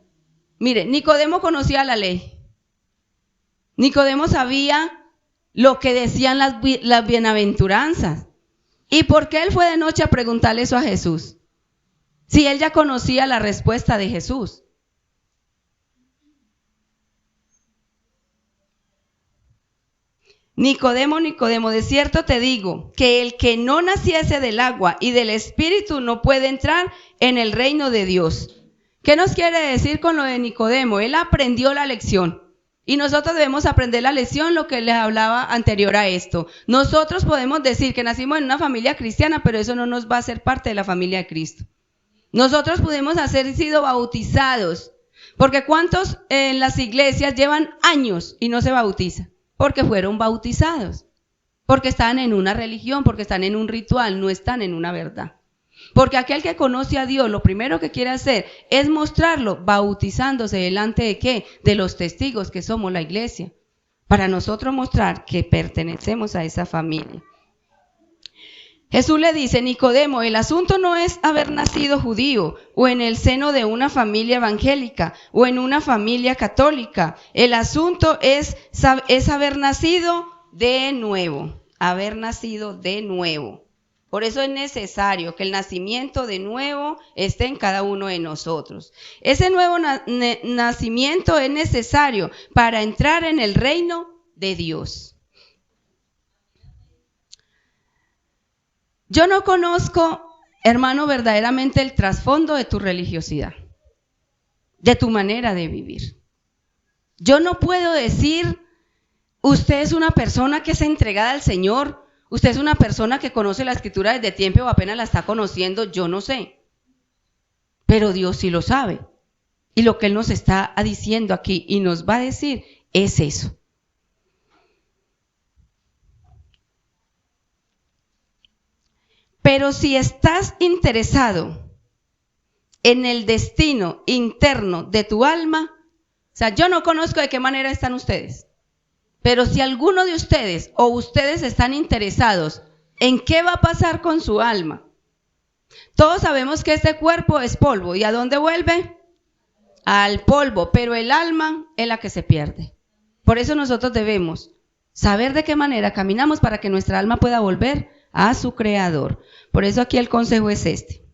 Mire, Nicodemo conocía la ley. Nicodemo sabía lo que decían las bienaventuranzas. ¿Y por qué él fue de noche a preguntarle eso a Jesús? Si él ya conocía la respuesta de Jesús. Nicodemo, de cierto te digo, que el que no naciese del agua y del Espíritu no puede entrar en el reino de Dios. ¿Qué nos quiere decir con lo de Nicodemo? Él aprendió la lección. Y nosotros debemos aprender la lección, lo que les hablaba anterior a esto. Nosotros podemos decir que nacimos en una familia cristiana, pero eso no nos va a hacer parte de la familia de Cristo. Nosotros podemos haber sido bautizados, porque ¿cuántos en las iglesias llevan años y no se bautizan? Porque fueron bautizados, porque están en una religión, porque están en un ritual, no están en una verdad. Porque aquel que conoce a Dios, lo primero que quiere hacer es mostrarlo bautizándose delante de ¿qué? De los testigos que somos la iglesia, para nosotros mostrar que pertenecemos a esa familia. Jesús le dice, Nicodemo, el asunto no es haber nacido judío o en el seno de una familia evangélica o en una familia católica. El asunto es haber nacido de nuevo, haber nacido de nuevo. Por eso es necesario que el nacimiento de nuevo esté en cada uno de nosotros. Ese nuevo nacimiento es necesario para entrar en el reino de Dios. Yo no conozco, hermano, verdaderamente el trasfondo de tu religiosidad, de tu manera de vivir. Yo no puedo decir, usted es una persona que es entregada al Señor, usted es una persona que conoce la Escritura desde tiempo o apenas la está conociendo, yo no sé. Pero Dios sí lo sabe. Y lo que Él nos está diciendo aquí y nos va a decir es eso. Pero si estás interesado en el destino interno de tu alma, o sea, yo no conozco de qué manera están ustedes, pero si alguno de ustedes o ustedes están interesados en qué va a pasar con su alma, todos sabemos que este cuerpo es polvo. ¿Y a dónde vuelve? Al polvo, pero el alma es la que se pierde. Por eso nosotros debemos saber de qué manera caminamos para que nuestra alma pueda volver a su Creador. Por eso aquí el consejo es este.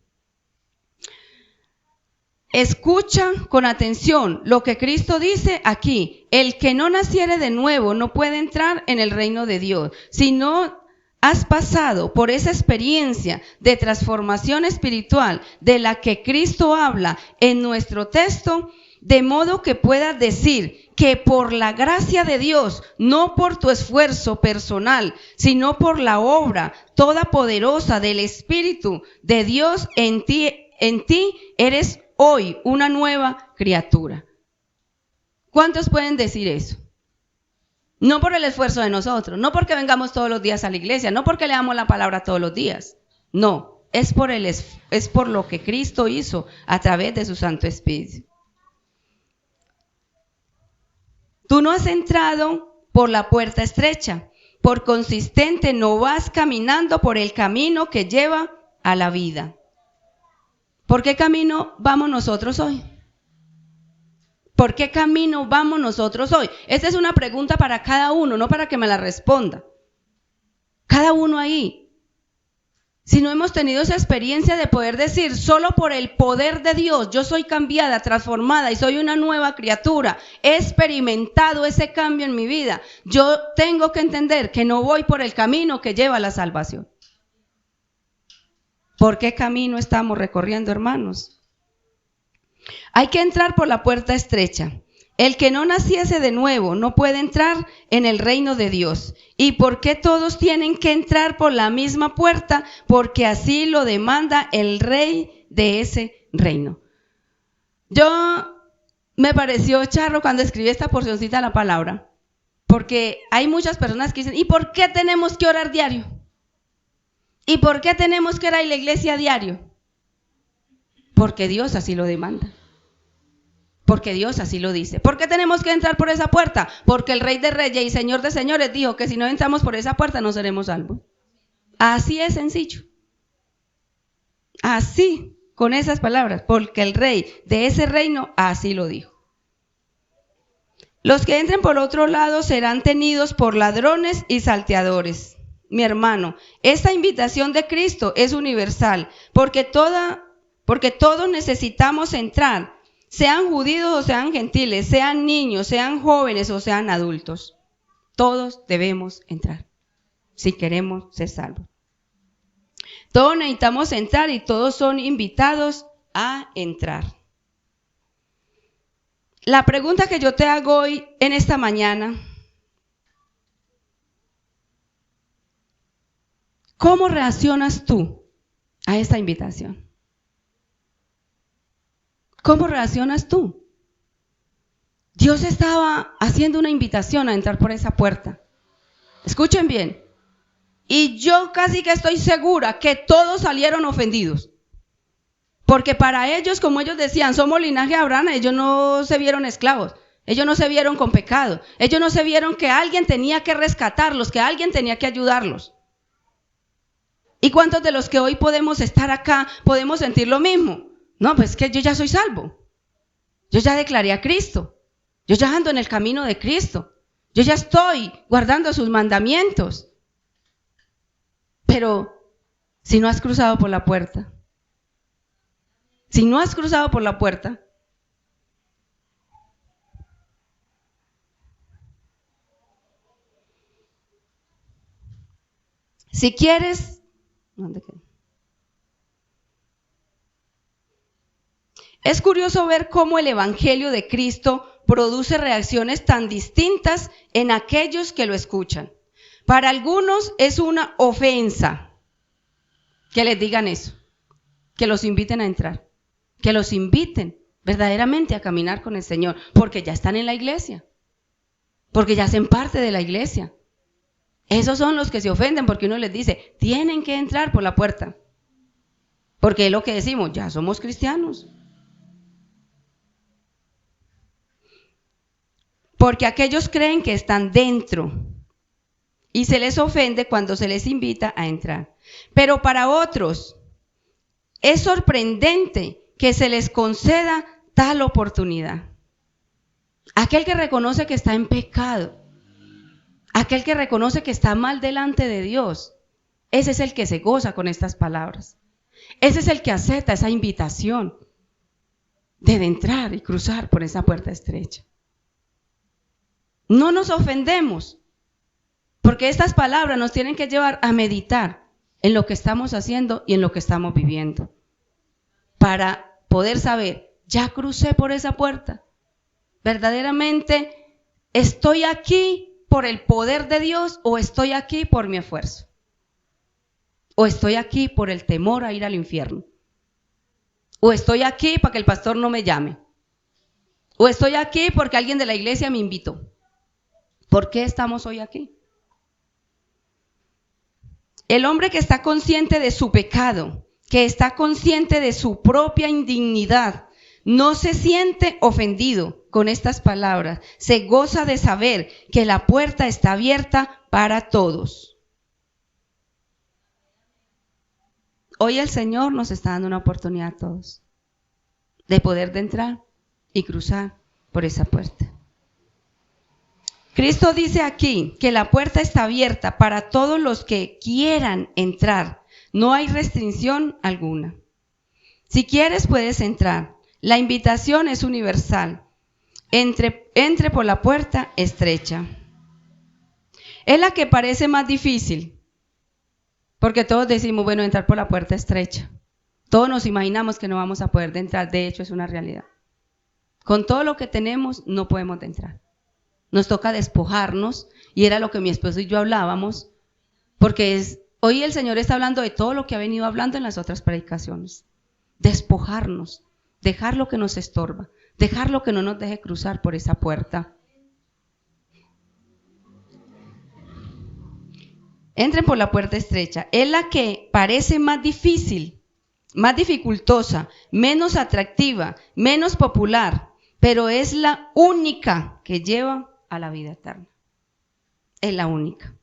Escucha con atención lo que Cristo dice aquí. El que no naciere de nuevo no puede entrar en el reino de Dios. Si no has pasado por esa experiencia de transformación espiritual de la que Cristo habla en nuestro texto, de modo que puedas decir que por la gracia de Dios, no por tu esfuerzo personal, sino por la obra todopoderosa del Espíritu de Dios en ti eres hoy una nueva criatura. ¿Cuántos pueden decir eso? No por el esfuerzo de nosotros, no porque vengamos todos los días a la iglesia, no porque leamos la palabra todos los días. No, es por lo que Cristo hizo a través de su Santo Espíritu. Tú no has entrado por la puerta estrecha, por consistente no vas caminando por el camino que lleva a la vida. ¿Por qué camino vamos nosotros hoy? ¿Por qué camino vamos nosotros hoy? Esta es una pregunta para cada uno, no para que me la responda. Cada uno ahí. Si no hemos tenido esa experiencia de poder decir, solo por el poder de Dios, yo soy cambiada, transformada y soy una nueva criatura, he experimentado ese cambio en mi vida, yo tengo que entender que no voy por el camino que lleva a la salvación. ¿Por qué camino estamos recorriendo, hermanos? Hay que entrar por la puerta estrecha. El que no naciese de nuevo no puede entrar en el reino de Dios. ¿Y por qué todos tienen que entrar por la misma puerta? Porque así lo demanda el rey de ese reino. Me pareció charro cuando escribí esta porcioncita de la palabra, porque hay muchas personas que dicen, ¿y por qué tenemos que orar diario? ¿Y por qué tenemos que ir a la iglesia diario? Porque Dios así lo demanda. Porque Dios así lo dice. ¿Por qué tenemos que entrar por esa puerta? Porque el Rey de Reyes y Señor de Señores dijo que si no entramos por esa puerta no seremos salvos. Así es sencillo. Así, con esas palabras, porque el Rey de ese reino así lo dijo. Los que entren por otro lado serán tenidos por ladrones y salteadores. Mi hermano, esta invitación de Cristo es universal, porque todos necesitamos entrar. Sean judíos o sean gentiles, sean niños, sean jóvenes o sean adultos. Todos debemos entrar si queremos ser salvos. Todos necesitamos entrar y todos son invitados a entrar. La pregunta que yo te hago hoy en esta mañana, ¿cómo reaccionas tú a esta invitación? ¿Cómo reaccionas tú? Dios estaba haciendo una invitación a entrar por esa puerta. Escuchen bien. Y yo casi que estoy segura que todos salieron ofendidos. Porque para ellos, como ellos decían, somos linaje de Abraham, ellos no se vieron esclavos. Ellos no se vieron con pecado. Ellos no se vieron que alguien tenía que rescatarlos, que alguien tenía que ayudarlos. ¿Y cuántos de los que hoy podemos estar acá podemos sentir lo mismo? No, pues que yo ya soy salvo. Yo ya declaré a Cristo. Yo ya ando en el camino de Cristo. Yo ya estoy guardando sus mandamientos. Pero si no has cruzado por la puerta, si quieres, ¿dónde queda? Es curioso ver cómo el Evangelio de Cristo produce reacciones tan distintas en aquellos que lo escuchan. Para algunos es una ofensa que les digan eso, que los inviten a entrar, que los inviten verdaderamente a caminar con el Señor, porque ya están en la iglesia, porque ya hacen parte de la iglesia. Esos son los que se ofenden porque uno les dice, tienen que entrar por la puerta, porque es lo que decimos, ya somos cristianos. Porque aquellos creen que están dentro y se les ofende cuando se les invita a entrar. Pero para otros es sorprendente que se les conceda tal oportunidad. Aquel que reconoce que está en pecado, aquel que reconoce que está mal delante de Dios, ese es el que se goza con estas palabras. Ese es el que acepta esa invitación de entrar y cruzar por esa puerta estrecha. No nos ofendemos, porque estas palabras nos tienen que llevar a meditar en lo que estamos haciendo y en lo que estamos viviendo, para poder saber, ya crucé por esa puerta, verdaderamente estoy aquí por el poder de Dios o estoy aquí por mi esfuerzo, o estoy aquí por el temor a ir al infierno, o estoy aquí para que el pastor no me llame, o estoy aquí porque alguien de la iglesia me invitó. ¿Por qué estamos hoy aquí? El hombre que está consciente de su pecado, que está consciente de su propia indignidad, no se siente ofendido con estas palabras, se goza de saber que la puerta está abierta para todos. Hoy el Señor nos está dando una oportunidad a todos de poder entrar y cruzar por esa puerta. Cristo dice aquí que la puerta está abierta para todos los que quieran entrar. No hay restricción alguna. Si quieres, puedes entrar. La invitación es universal. Entre por la puerta estrecha. Es la que parece más difícil, porque todos decimos, bueno, entrar por la puerta estrecha. Todos nos imaginamos que no vamos a poder entrar. De hecho, es una realidad. Con todo lo que tenemos, no podemos entrar. Nos toca despojarnos, y era lo que mi esposo y yo hablábamos, porque hoy el Señor está hablando de todo lo que ha venido hablando en las otras predicaciones. Despojarnos, dejar lo que nos estorba, dejar lo que no nos deje cruzar por esa puerta. Entren por la puerta estrecha. Es la que parece más difícil, más dificultosa, menos atractiva, menos popular, pero es la única que lleva a la vida eterna. Es la única.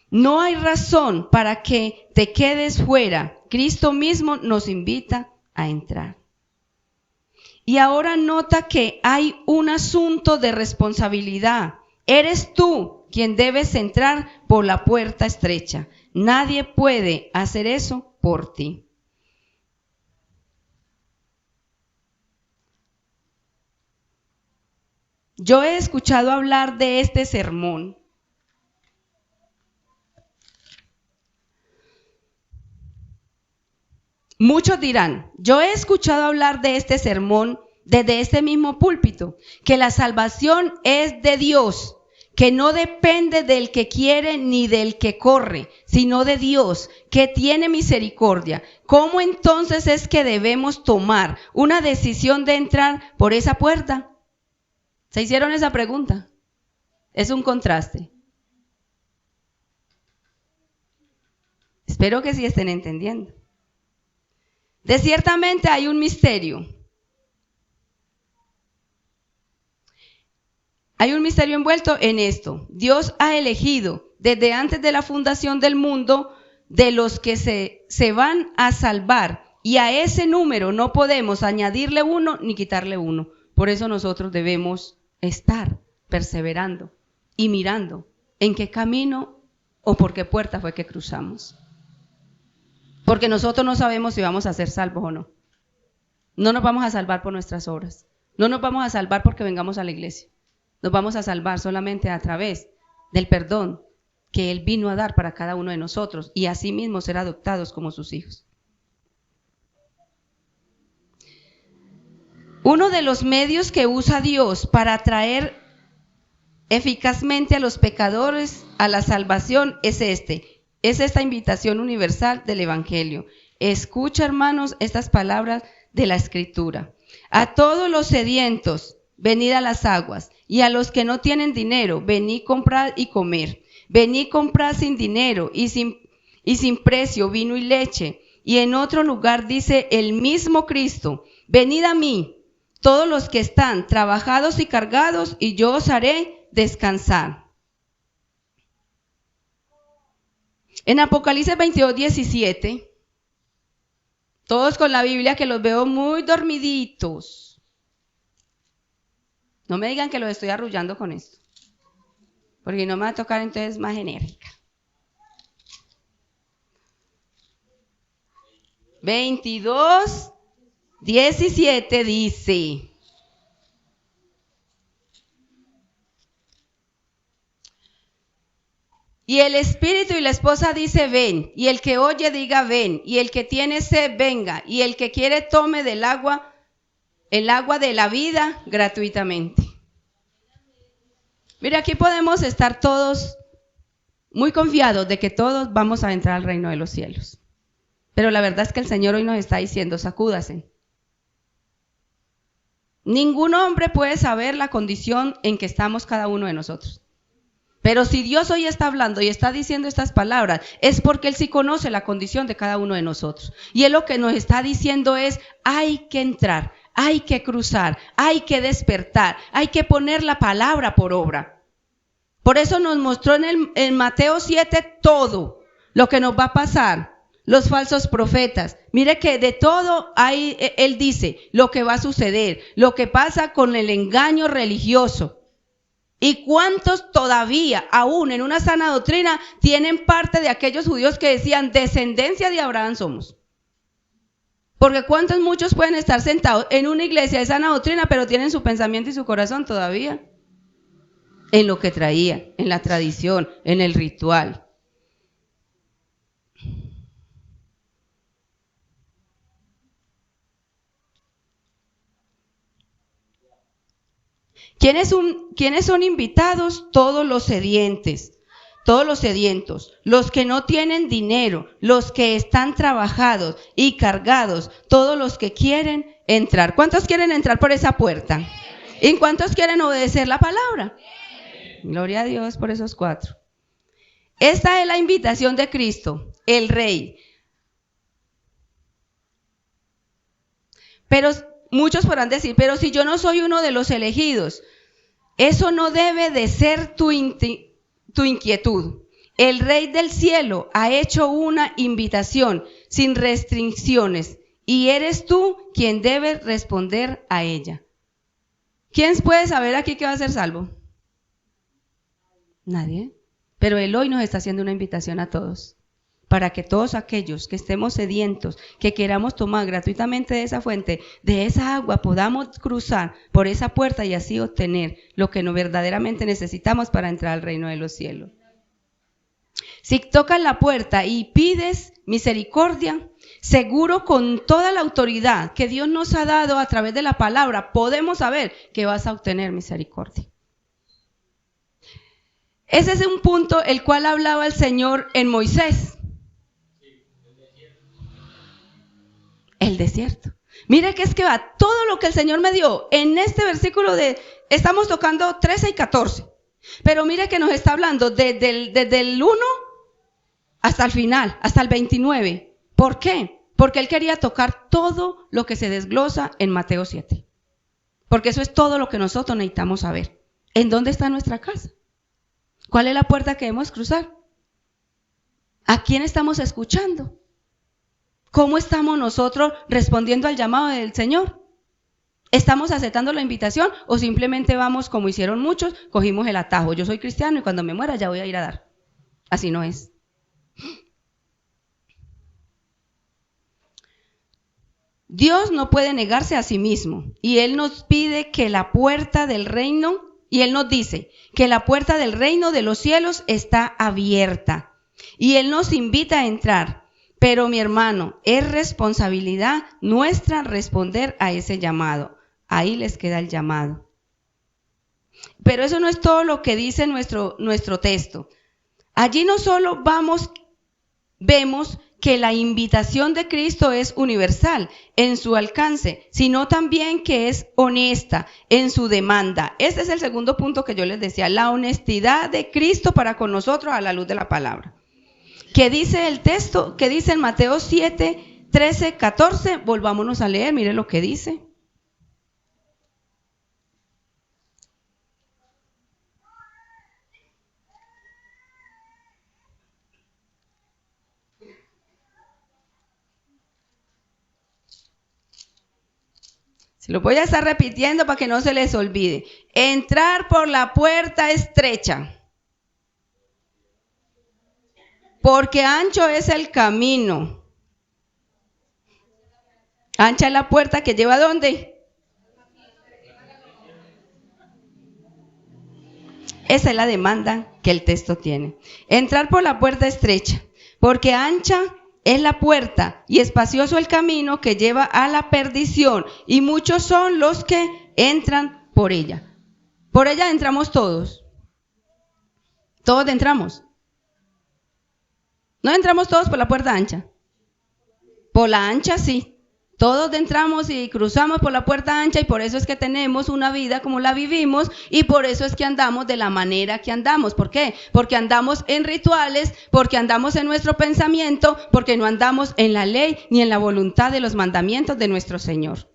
No hay razón para que te quedes fuera. Cristo mismo nos invita a entrar. Y ahora nota que hay un asunto de responsabilidad. Eres tú quien debes entrar por la puerta estrecha. Nadie puede hacer eso por ti. Yo he escuchado hablar de este sermón. Muchos dirán, yo he escuchado hablar de este sermón desde este mismo púlpito, que la salvación es de Dios, que no depende del que quiere ni del que corre, sino de Dios, que tiene misericordia. ¿Cómo entonces es que debemos tomar una decisión de entrar por esa puerta? ¿Se hicieron esa pregunta? Es un contraste. Espero que sí estén entendiendo. De ciertamente hay un misterio. Hay un misterio envuelto en esto. Dios ha elegido desde antes de la fundación del mundo de los que se van a salvar, y a ese número no podemos añadirle uno ni quitarle uno. Por eso nosotros debemos estar perseverando y mirando en qué camino o por qué puerta fue que cruzamos. Porque nosotros no sabemos si vamos a ser salvos o no. No nos vamos a salvar por nuestras obras. No nos vamos a salvar porque vengamos a la iglesia. Nos vamos a salvar solamente a través del perdón que Él vino a dar para cada uno de nosotros, y así mismo ser adoptados como sus hijos. Uno de los medios que usa Dios para atraer eficazmente a los pecadores a la salvación es esta invitación universal del Evangelio. Escucha, hermanos, estas palabras de la Escritura. A todos los sedientos, venid a las aguas, y a los que no tienen dinero, venid comprar y comer. Venid comprar sin dinero y sin precio vino y leche. Y en otro lugar dice el mismo Cristo, venid a mí, todos los que están trabajados y cargados, y yo os haré descansar. En Apocalipsis 22:17, todos con la Biblia, que los veo muy dormiditos. No me digan que los estoy arrullando con esto, porque no me va a tocar entonces más enérgica. 22:17 dice: y el espíritu y la esposa dice ven, y el que oye diga ven, y el que tiene sed venga, y el que quiere tome del agua, el agua de la vida gratuitamente. Mira, aquí podemos estar todos muy confiados de que todos vamos a entrar al reino de los cielos. Pero la verdad es que el Señor hoy nos está diciendo, sacúdase. Ningún hombre puede saber la condición en que estamos cada uno de nosotros. Pero si Dios hoy está hablando y está diciendo estas palabras, es porque Él sí conoce la condición de cada uno de nosotros. Y Él lo que nos está diciendo es, hay que entrar, hay que cruzar, hay que despertar, hay que poner la palabra por obra. Por eso nos mostró en Mateo 7 todo lo que nos va a pasar, los falsos profetas. Mire que de todo hay, Él dice lo que va a suceder, lo que pasa con el engaño religioso. ¿Y cuántos todavía, aún en una sana doctrina, tienen parte de aquellos judíos que decían descendencia de Abraham somos? Porque muchos pueden estar sentados en una iglesia de sana doctrina, pero tienen su pensamiento y su corazón todavía en lo que traía, en la tradición, en el ritual. ¿Quiénes son invitados? Todos los sedientos, los que no tienen dinero, los que están trabajados y cargados, todos los que quieren entrar. ¿Cuántos quieren entrar por esa puerta? ¿Y cuántos quieren obedecer la palabra? Gloria a Dios por esos 4. Esta es la invitación de Cristo, el Rey. Pero muchos podrán decir, pero si yo no soy uno de los elegidos, eso no debe de ser tu inquietud. El Rey del cielo ha hecho una invitación sin restricciones y eres tú quien debe responder a ella. ¿Quién puede saber aquí que va a ser salvo? Nadie. Pero Él hoy nos está haciendo una invitación a todos, para que todos aquellos que estemos sedientos, que queramos tomar gratuitamente de esa fuente, de esa agua, podamos cruzar por esa puerta y así obtener lo que verdaderamente necesitamos para entrar al reino de los cielos. Si tocas la puerta y pides misericordia, seguro con toda la autoridad que Dios nos ha dado a través de la palabra, podemos saber que vas a obtener misericordia. Ese es un punto el cual hablaba el Señor en Moisés. El desierto. Mire que es que va todo lo que el Señor me dio en este versículo estamos tocando 13 y 14. Pero mire que nos está hablando desde el 1 hasta el final, hasta el 29. ¿Por qué? Porque Él quería tocar todo lo que se desglosa en Mateo 7. Porque eso es todo lo que nosotros necesitamos saber. ¿En dónde está nuestra casa? ¿Cuál es la puerta que debemos cruzar? ¿A quién estamos escuchando? ¿Cómo estamos nosotros respondiendo al llamado del Señor? ¿Estamos aceptando la invitación o simplemente vamos como hicieron muchos, cogimos el atajo? Yo soy cristiano y cuando me muera ya voy a ir a dar. Así no es. Dios no puede negarse a sí mismo y Él nos pide que la puerta del reino, y Él nos dice que la puerta del reino de los cielos está abierta y Él nos invita a entrar. Pero mi hermano, es responsabilidad nuestra responder a ese llamado. Ahí les queda el llamado. Pero eso no es todo lo que dice nuestro texto. Allí no solo vemos que la invitación de Cristo es universal en su alcance, sino también que es honesta en su demanda. Este es el segundo punto que yo les decía, la honestidad de Cristo para con nosotros a la luz de la palabra. ¿Qué dice el texto? ¿Qué dice en Mateo 7, 13, 14? Volvámonos a leer, mire lo que dice. Se lo voy a estar repitiendo para que no se les olvide. Entrar por la puerta estrecha. Porque ancho es el camino. Ancha es la puerta que lleva ¿a dónde? Esa es la demanda que el texto tiene. Entrar por la puerta estrecha. Porque ancha es la puerta y espacioso el camino que lleva a la perdición. Y muchos son los que entran por ella. Por ella entramos todos. Todos entramos. No entramos todos por la puerta ancha. Por la ancha sí, Todos entramos y cruzamos por la puerta ancha y por eso es que tenemos una vida como la vivimos y por eso es que andamos de la manera que andamos. ¿Por qué? Porque andamos en rituales, porque andamos en nuestro pensamiento, porque no andamos en la ley ni en la voluntad de los mandamientos de nuestro Señor.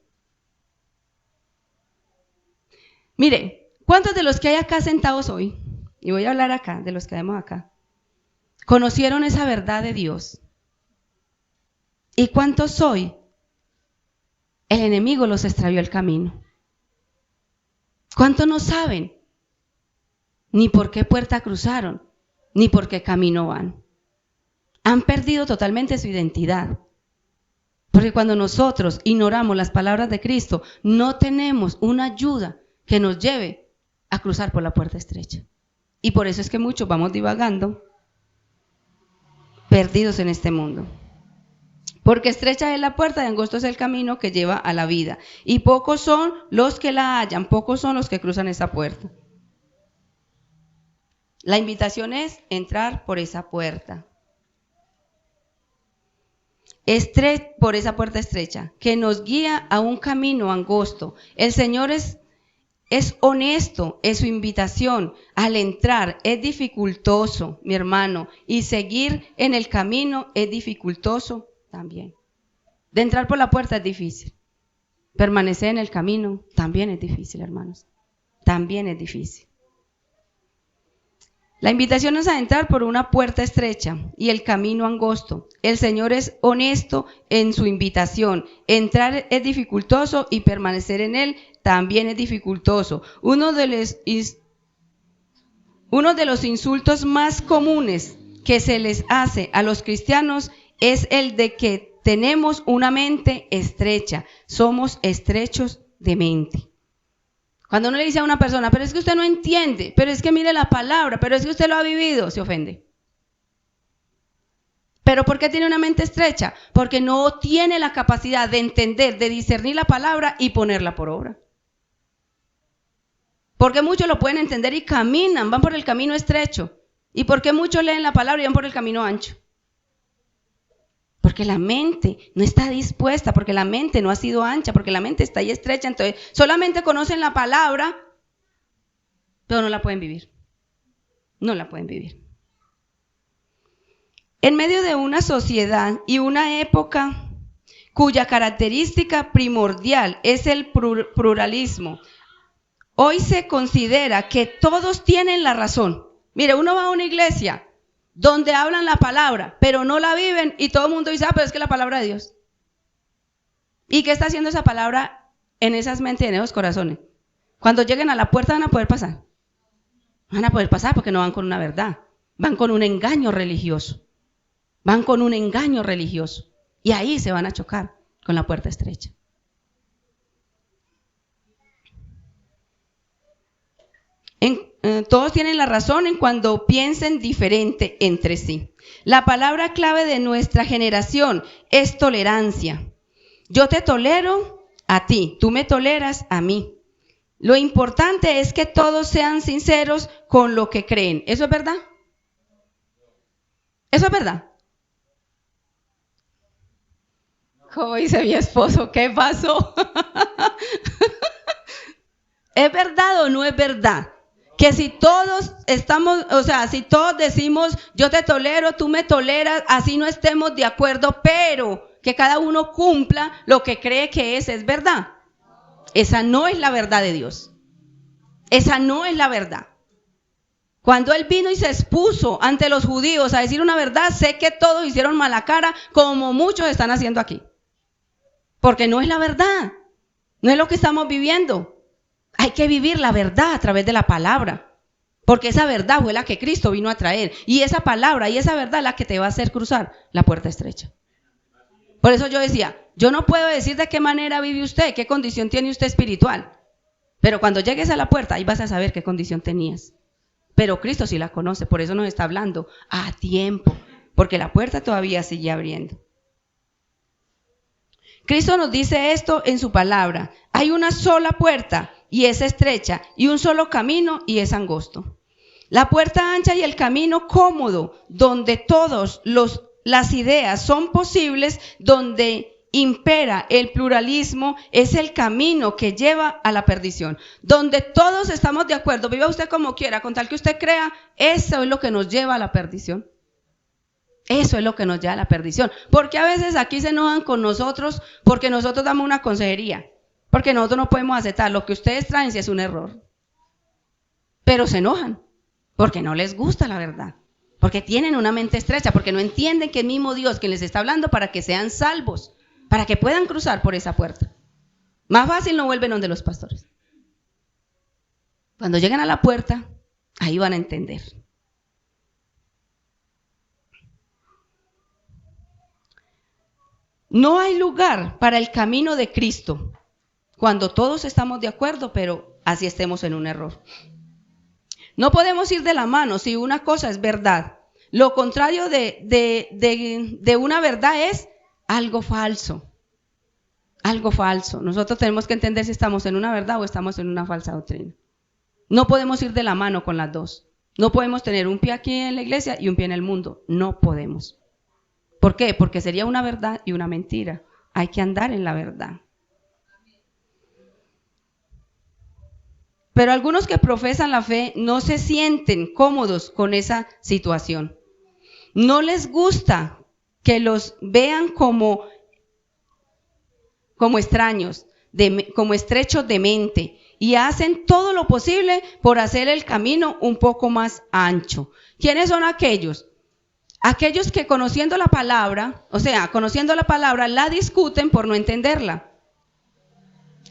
Mire, ¿cuántos de los que hay acá sentados hoy, y voy a hablar acá, de los que vemos acá, conocieron esa verdad de Dios? ¿Y cuántos hoy? El enemigo los extravió el camino. ¿Cuántos no saben ni por qué puerta cruzaron, ni por qué camino van? Han perdido totalmente su identidad. Porque cuando nosotros ignoramos las palabras de Cristo, no tenemos una ayuda que nos lleve a cruzar por la puerta estrecha. Y por eso es que muchos vamos divagando, perdidos en este mundo. Porque estrecha es la puerta y angosto es el camino que lleva a la vida. Y pocos son los que la hallan, pocos son los que cruzan esa puerta. La invitación es entrar por esa puerta. Por esa puerta estrecha, que nos guía a un camino angosto. El Señor es honesto en su invitación. Al entrar es dificultoso, mi hermano, y seguir en el camino es dificultoso también. De entrar por la puerta es difícil. Permanecer en el camino también es difícil, hermanos. También es difícil. La invitación es a entrar por una puerta estrecha y el camino angosto. El Señor es honesto en su invitación. Entrar es dificultoso y permanecer en él también es dificultoso. Uno de los insultos más comunes que se les hace a los cristianos es el de que tenemos una mente estrecha, somos estrechos de mente. Cuando uno le dice a una persona, pero es que usted no entiende, pero es que mire la palabra, pero es que usted lo ha vivido, se ofende. ¿Pero por qué tiene una mente estrecha? Porque no tiene la capacidad de entender, de discernir la palabra y ponerla por obra. Porque muchos lo pueden entender y caminan, van por el camino estrecho. ¿Y por qué muchos leen la palabra y van por el camino ancho? Porque la mente no está dispuesta, porque la mente no ha sido ancha, porque la mente está ahí estrecha. Entonces, solamente conocen la palabra, pero no la pueden vivir. No la pueden vivir. En medio de una sociedad y una época cuya característica primordial es el pluralismo, hoy se considera que todos tienen la razón. Mire, uno va a una iglesia donde hablan la palabra, pero no la viven y todo el mundo dice, pero es que la palabra de Dios. ¿Y qué está haciendo esa palabra en esas mentes y en esos corazones? Cuando lleguen a la puerta van a poder pasar. Van a poder pasar porque no van con una verdad, van con un engaño religioso. Van con un engaño religioso y ahí se van a chocar con la puerta estrecha. Todos tienen la razón en cuando piensen diferente entre sí. La palabra clave de nuestra generación es tolerancia. Yo te tolero a ti, tú me toleras a mí. Lo importante es que todos sean sinceros con lo que creen. ¿Eso es verdad? ¿Eso es verdad? Como dice mi esposo, ¿qué pasó? ¿Es verdad o no es verdad? Que si todos estamos, si todos decimos, yo te tolero, tú me toleras, así no estemos de acuerdo, pero que cada uno cumpla lo que cree que es verdad. Esa no es la verdad de Dios. Esa no es la verdad. Cuando Él vino y se expuso ante los judíos a decir una verdad, sé que todos hicieron mala cara, como muchos están haciendo aquí. Porque no es la verdad, no es lo que estamos viviendo. Hay que vivir la verdad a través de la palabra, porque esa verdad fue la que Cristo vino a traer, y esa palabra y esa verdad es la que te va a hacer cruzar la puerta estrecha. Por eso yo decía, yo no puedo decir de qué manera vive usted, qué condición tiene usted espiritual, pero cuando llegues a la puerta, ahí vas a saber qué condición tenías. Pero Cristo sí la conoce, por eso nos está hablando a tiempo, porque la puerta todavía sigue abriendo. Cristo nos dice esto en su palabra, hay una sola puerta, y es estrecha, y un solo camino, y es angosto. La puerta ancha y el camino cómodo, donde todas las ideas son posibles, donde impera el pluralismo es el camino que lleva a la perdición. Donde todos estamos de acuerdo, viva usted como quiera, con tal que usted crea, eso es lo que nos lleva a la perdición. Eso es lo que nos lleva a la perdición. Porque a veces aquí se enojan con nosotros porque nosotros damos una consejería. Porque nosotros no podemos aceptar lo que ustedes traen si es un error. Pero se enojan porque no les gusta la verdad. Porque tienen una mente estrecha, porque no entienden que el mismo Dios que les está hablando para que sean salvos, para que puedan cruzar por esa puerta. Más fácil no vuelven donde los pastores. Cuando llegan a la puerta, ahí van a entender. No hay lugar para el camino de Cristo cuando todos estamos de acuerdo, pero así estemos en un error. No podemos ir de la mano si una cosa es verdad. Lo contrario de una verdad es algo falso. Algo falso. Nosotros tenemos que entender si estamos en una verdad o estamos en una falsa doctrina. No podemos ir de la mano con las dos. No podemos tener un pie aquí en la iglesia y un pie en el mundo. No podemos. ¿Por qué? Porque sería una verdad y una mentira. Hay que andar en la verdad. Pero algunos que profesan la fe no se sienten cómodos con esa situación. No les gusta que los vean como extraños, como estrechos de mente, y hacen todo lo posible por hacer el camino un poco más ancho. ¿Quiénes son aquellos? Aquellos que conociendo la palabra, la discuten por no entenderla.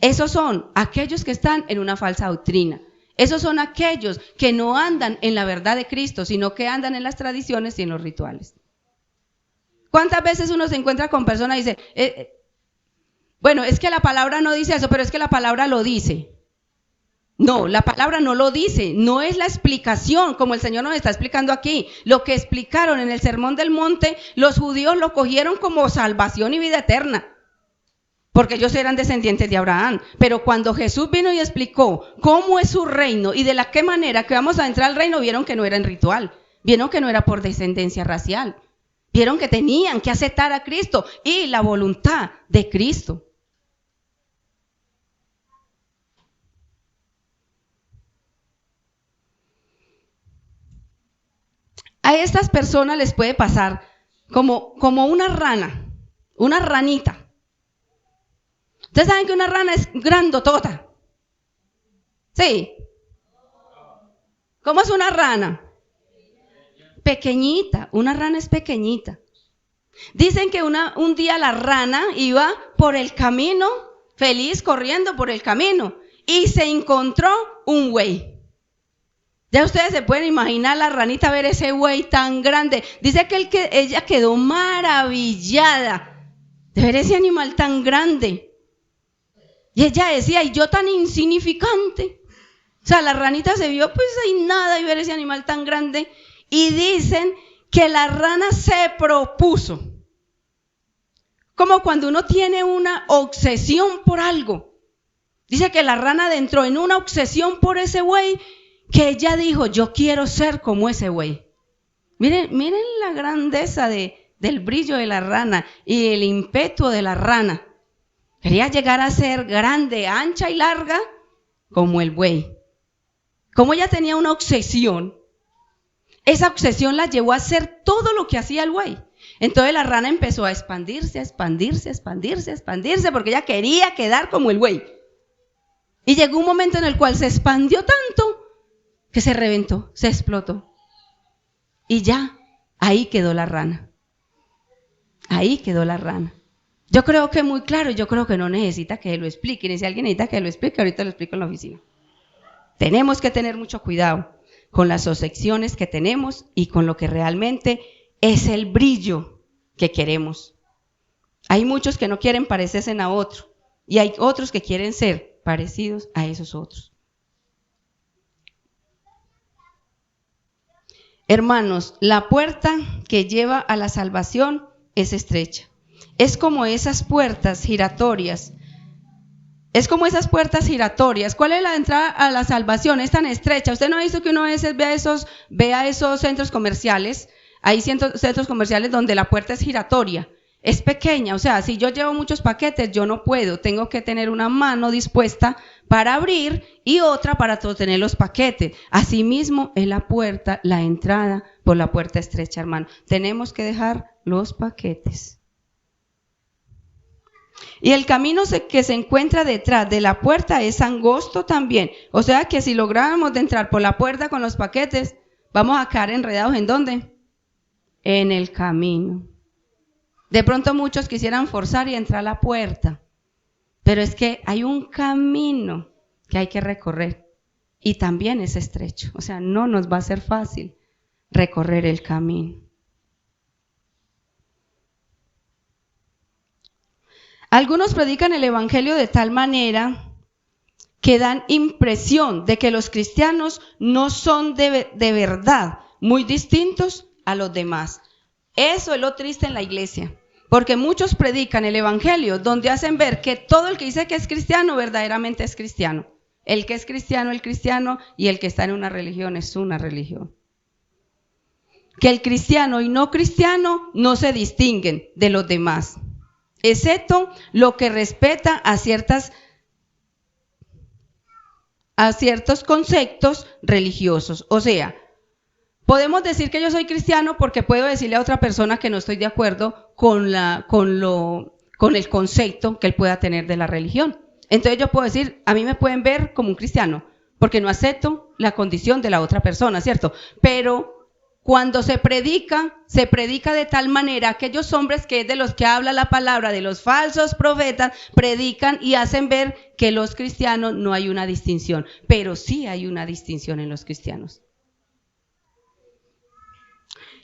Esos son aquellos que están en una falsa doctrina. Esos son aquellos que no andan en la verdad de Cristo, sino que andan en las tradiciones y en los rituales. ¿Cuántas veces uno se encuentra con personas y dice, bueno, es que la palabra no dice eso, pero es que la palabra lo dice? No, la palabra no lo dice, no es la explicación como el Señor nos está explicando aquí. Lo que explicaron en el Sermón del Monte, los judíos lo cogieron como salvación y vida eterna, porque ellos eran descendientes de Abraham. Pero cuando Jesús vino y explicó cómo es su reino y de la qué manera que vamos a entrar al reino, vieron que no era en ritual, vieron que no era por descendencia racial, vieron que tenían que aceptar a Cristo y la voluntad de Cristo. A estas personas les puede pasar como una rana, una ranita. Ustedes saben que una rana es grandotota. ¿Sí? ¿Cómo es una rana? Pequeñita, una rana es pequeñita. Dicen que un día la rana iba por el camino, feliz, corriendo por el camino, y se encontró un buey. Ya ustedes se pueden imaginar la ranita ver ese buey tan grande. Dice que ella quedó maravillada de ver ese animal tan grande. Y ella decía, y yo tan insignificante. O sea, la ranita se vio pues ahí nada y ver ese animal tan grande. Y dicen que la rana se propuso. Como cuando uno tiene una obsesión por algo. Dice que la rana entró en una obsesión por ese buey, que ella dijo, yo quiero ser como ese buey. Miren la grandeza del brillo de la rana y el ímpetu de la rana. Quería llegar a ser grande, ancha y larga como el buey. Como ella tenía una obsesión, esa obsesión la llevó a hacer todo lo que hacía el buey. Entonces la rana empezó a expandirse, porque ella quería quedar como el buey. Y llegó un momento en el cual se expandió tanto que se reventó, se explotó. Y ya, ahí quedó la rana. Ahí quedó la rana. Yo creo que muy claro, yo creo que no necesita que lo expliquen. Y si alguien necesita que lo explique, ahorita lo explico en la oficina. Tenemos que tener mucho cuidado con las obsesiones que tenemos y con lo que realmente es el brillo que queremos. Hay muchos que no quieren parecerse a otro y hay otros que quieren ser parecidos a esos otros. Hermanos, la puerta que lleva a la salvación es estrecha. Es como esas puertas giratorias. ¿Cuál es la entrada a la salvación? Es tan estrecha. Usted no ha visto que uno a veces ve a esos centros comerciales. Hay centros comerciales donde la puerta es giratoria. es pequeña. O sea, si yo llevo muchos paquetes, yo no puedo. Tengo que tener una mano dispuesta para abrir y otra para sostener los paquetes. Asimismo, es la puerta, la entrada por la puerta estrecha, hermano. Tenemos que dejar los paquetes. Y el camino que se encuentra detrás de la puerta es angosto también. O sea que si lográramos de entrar por la puerta con los paquetes, vamos a quedar enredados ¿en dónde? En el camino. De pronto muchos quisieran forzar y entrar a la puerta, pero es que hay un camino que hay que recorrer y también es estrecho. O sea, no nos va a ser fácil recorrer el camino. Algunos predican el evangelio de tal manera que dan impresión de que los cristianos no son de verdad muy distintos a los demás. Eso es lo triste en la iglesia, porque muchos predican el evangelio donde hacen ver que todo el que dice que es cristiano verdaderamente es cristiano. El que es cristiano, el cristiano, y el que está en una religión es una religión. Que el cristiano y no cristiano no se distinguen de los demás, excepto lo que respeta a ciertos conceptos religiosos. O sea, podemos decir que yo soy cristiano porque puedo decirle a otra persona que no estoy de acuerdo con el concepto que él pueda tener de la religión. Entonces yo puedo decir, a mí me pueden ver como un cristiano porque no acepto la condición de la otra persona, ¿cierto? Pero cuando se predica de tal manera, aquellos hombres que es de los que habla la palabra, de los falsos profetas, predican y hacen ver que los cristianos no hay una distinción, pero sí hay una distinción en los cristianos.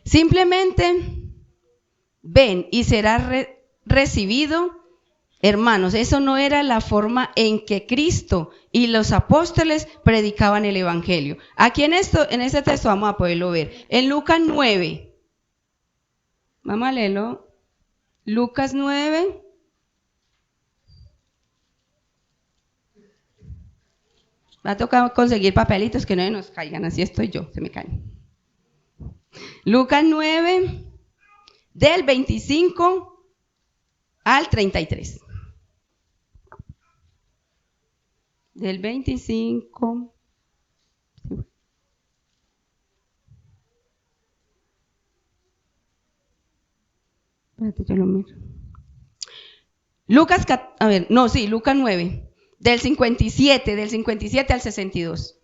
Simplemente ven y será recibido. Hermanos, eso no era la forma en que Cristo y los apóstoles predicaban el evangelio. Aquí en este texto vamos a poderlo ver. En Lucas 9. Vamos a leerlo. Lucas 9. Va a tocar conseguir papelitos que no nos caigan, así estoy yo, se me caen. Lucas 9, del 25 al 33. Del 25. Espérate, yo lo miro. Lucas 9, del 57 al 62.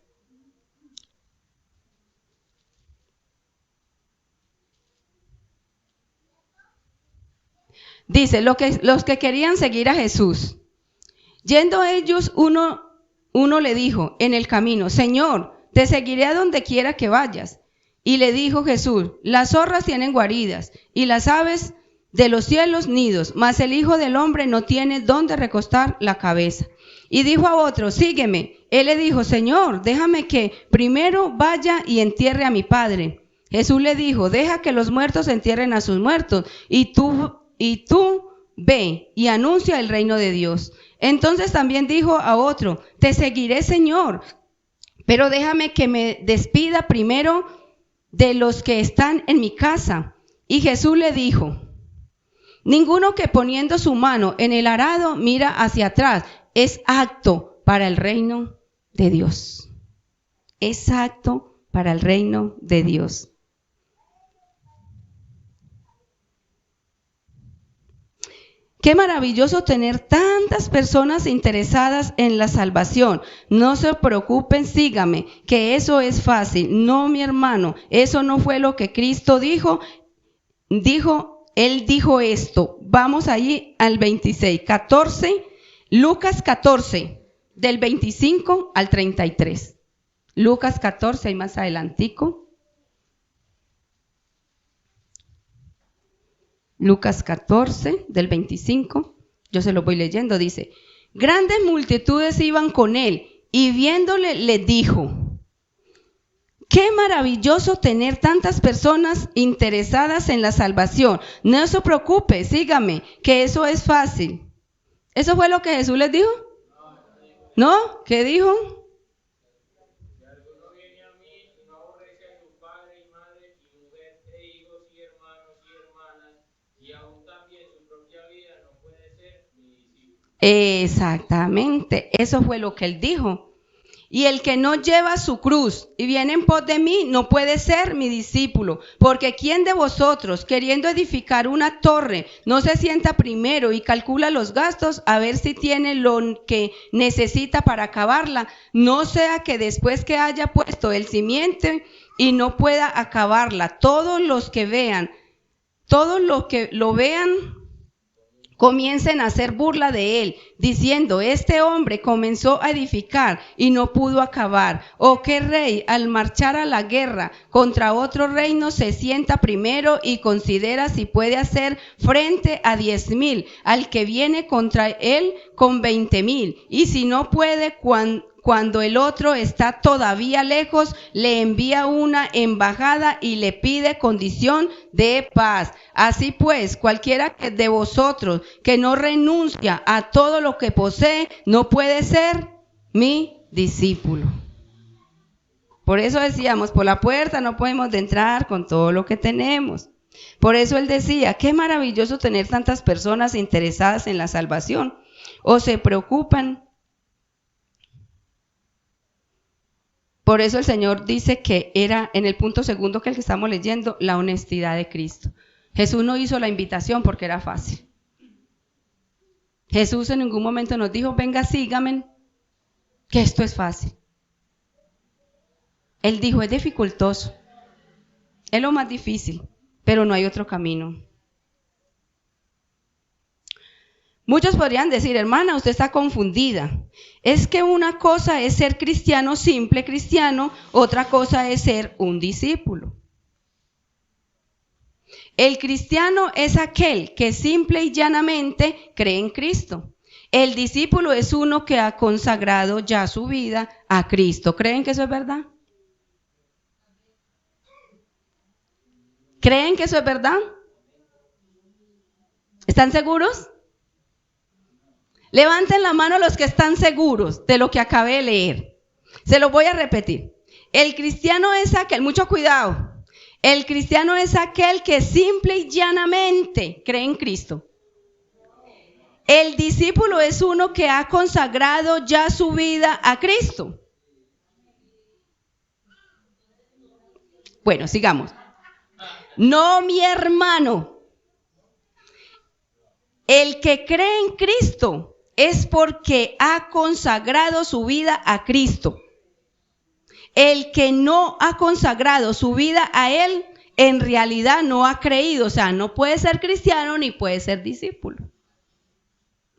Dice, los que querían seguir a Jesús, yendo ellos, uno le dijo en el camino, Señor, te seguiré a donde quiera que vayas. Y le dijo Jesús, las zorras tienen guaridas y las aves de los cielos nidos, mas el Hijo del Hombre no tiene dónde recostar la cabeza. Y dijo a otro, sígueme. Él le dijo, Señor, déjame que primero vaya y entierre a mi padre. Jesús le dijo, deja que los muertos entierren a sus muertos, y tú ve y anuncia el reino de Dios. Entonces también dijo a otro, te seguiré, Señor, pero déjame que me despida primero de los que están en mi casa. Y Jesús le dijo, ninguno que poniendo su mano en el arado mira hacia atrás es apto para el reino de Dios. Es apto para el reino de Dios. Qué maravilloso tener tantas personas interesadas en la salvación. No se preocupen, sígame, que eso es fácil. No, mi hermano, eso no fue lo que Cristo dijo. Él dijo esto. Vamos allí al 26, 14, Lucas 14, del 25 al 33. Lucas 14, ahí más adelantico. Lucas 14, del 25, yo se lo voy leyendo, dice, grandes multitudes iban con él y viéndole le dijo, qué maravilloso tener tantas personas interesadas en la salvación. No se preocupe, sígame, que eso es fácil. ¿Eso fue lo que Jesús les dijo? ¿No? ¿Qué dijo? Exactamente, eso fue lo que él dijo. Y el que no lleva su cruz y viene en pos de mí no puede ser mi discípulo, porque ¿quién de vosotros, queriendo edificar una torre, no se sienta primero y calcula los gastos a ver si tiene lo que necesita para acabarla? No sea que después que haya puesto el cimiento y no pueda acabarla, todos los que lo vean, comiencen a hacer burla de él, diciendo, este hombre comenzó a edificar y no pudo acabar. ¿O qué rey al marchar a la guerra contra otro reino se sienta primero y considera si puede hacer frente a 10,000 al que viene contra él con 20,000? Y si no puede, cuando el otro está todavía lejos, le envía una embajada y le pide condición de paz. Así pues, cualquiera de vosotros que no renuncia a todo lo que posee, no puede ser mi discípulo. Por eso decíamos, por la puerta no podemos entrar con todo lo que tenemos. Por eso él decía, qué maravilloso tener tantas personas interesadas en la salvación, o se preocupan. Por eso el Señor dice que era, en el punto segundo que el que estamos leyendo, la honestidad de Cristo. Jesús no hizo la invitación porque era fácil. Jesús en ningún momento nos dijo, venga, sígame, que esto es fácil. Él dijo, es dificultoso, es lo más difícil, pero no hay otro camino. Muchos podrían decir, hermana, usted está confundida. Es que una cosa es ser cristiano, simple cristiano, otra cosa es ser un discípulo. El cristiano es aquel que simple y llanamente cree en Cristo. El discípulo es uno que ha consagrado ya su vida a Cristo. ¿Creen que eso es verdad? ¿Creen que eso es verdad? ¿Están seguros? Levanten la mano los que están seguros de lo que acabé de leer. Se lo voy a repetir. El cristiano es aquel, mucho cuidado, el cristiano es aquel que simple y llanamente cree en Cristo. El discípulo es uno que ha consagrado ya su vida a Cristo. Bueno, sigamos. No, mi hermano. El que cree en Cristo es porque ha consagrado su vida a Cristo. El que no ha consagrado su vida a Él, en realidad no ha creído. O sea, no puede ser cristiano ni puede ser discípulo.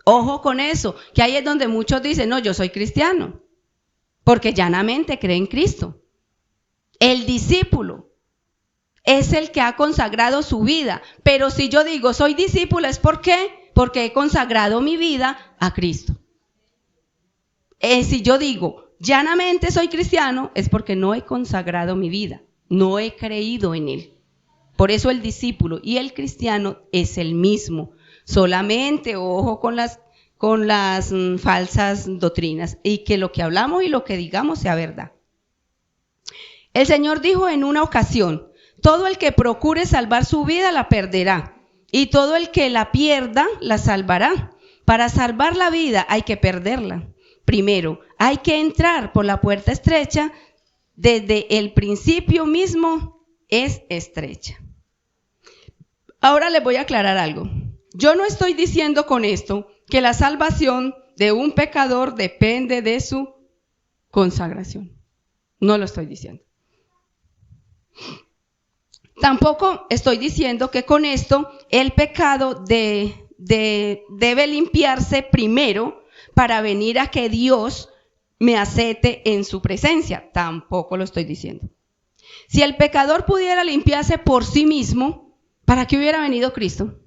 Ojo con eso, que ahí es donde muchos dicen, no, yo soy cristiano, porque llanamente cree en Cristo. El discípulo es el que ha consagrado su vida. Pero si yo digo, soy discípulo, ¿es por qué? Porque he consagrado mi vida a Cristo. Si yo digo, llanamente soy cristiano, es porque no he consagrado mi vida, no he creído en Él. Por eso el discípulo y el cristiano es el mismo. Solamente, ojo con las falsas doctrinas, y que lo que hablamos y lo que digamos sea verdad. El Señor dijo en una ocasión, todo el que procure salvar su vida la perderá. Y todo el que la pierda, la salvará. Para salvar la vida hay que perderla. Primero, hay que entrar por la puerta estrecha. Desde el principio mismo es estrecha. Ahora les voy a aclarar algo. Yo no estoy diciendo con esto que la salvación de un pecador depende de su consagración. No lo estoy diciendo. Tampoco estoy diciendo que con esto el pecado debe limpiarse primero para venir a que Dios me acepte en su presencia. Tampoco lo estoy diciendo. Si el pecador pudiera limpiarse por sí mismo, ¿para qué hubiera venido Cristo?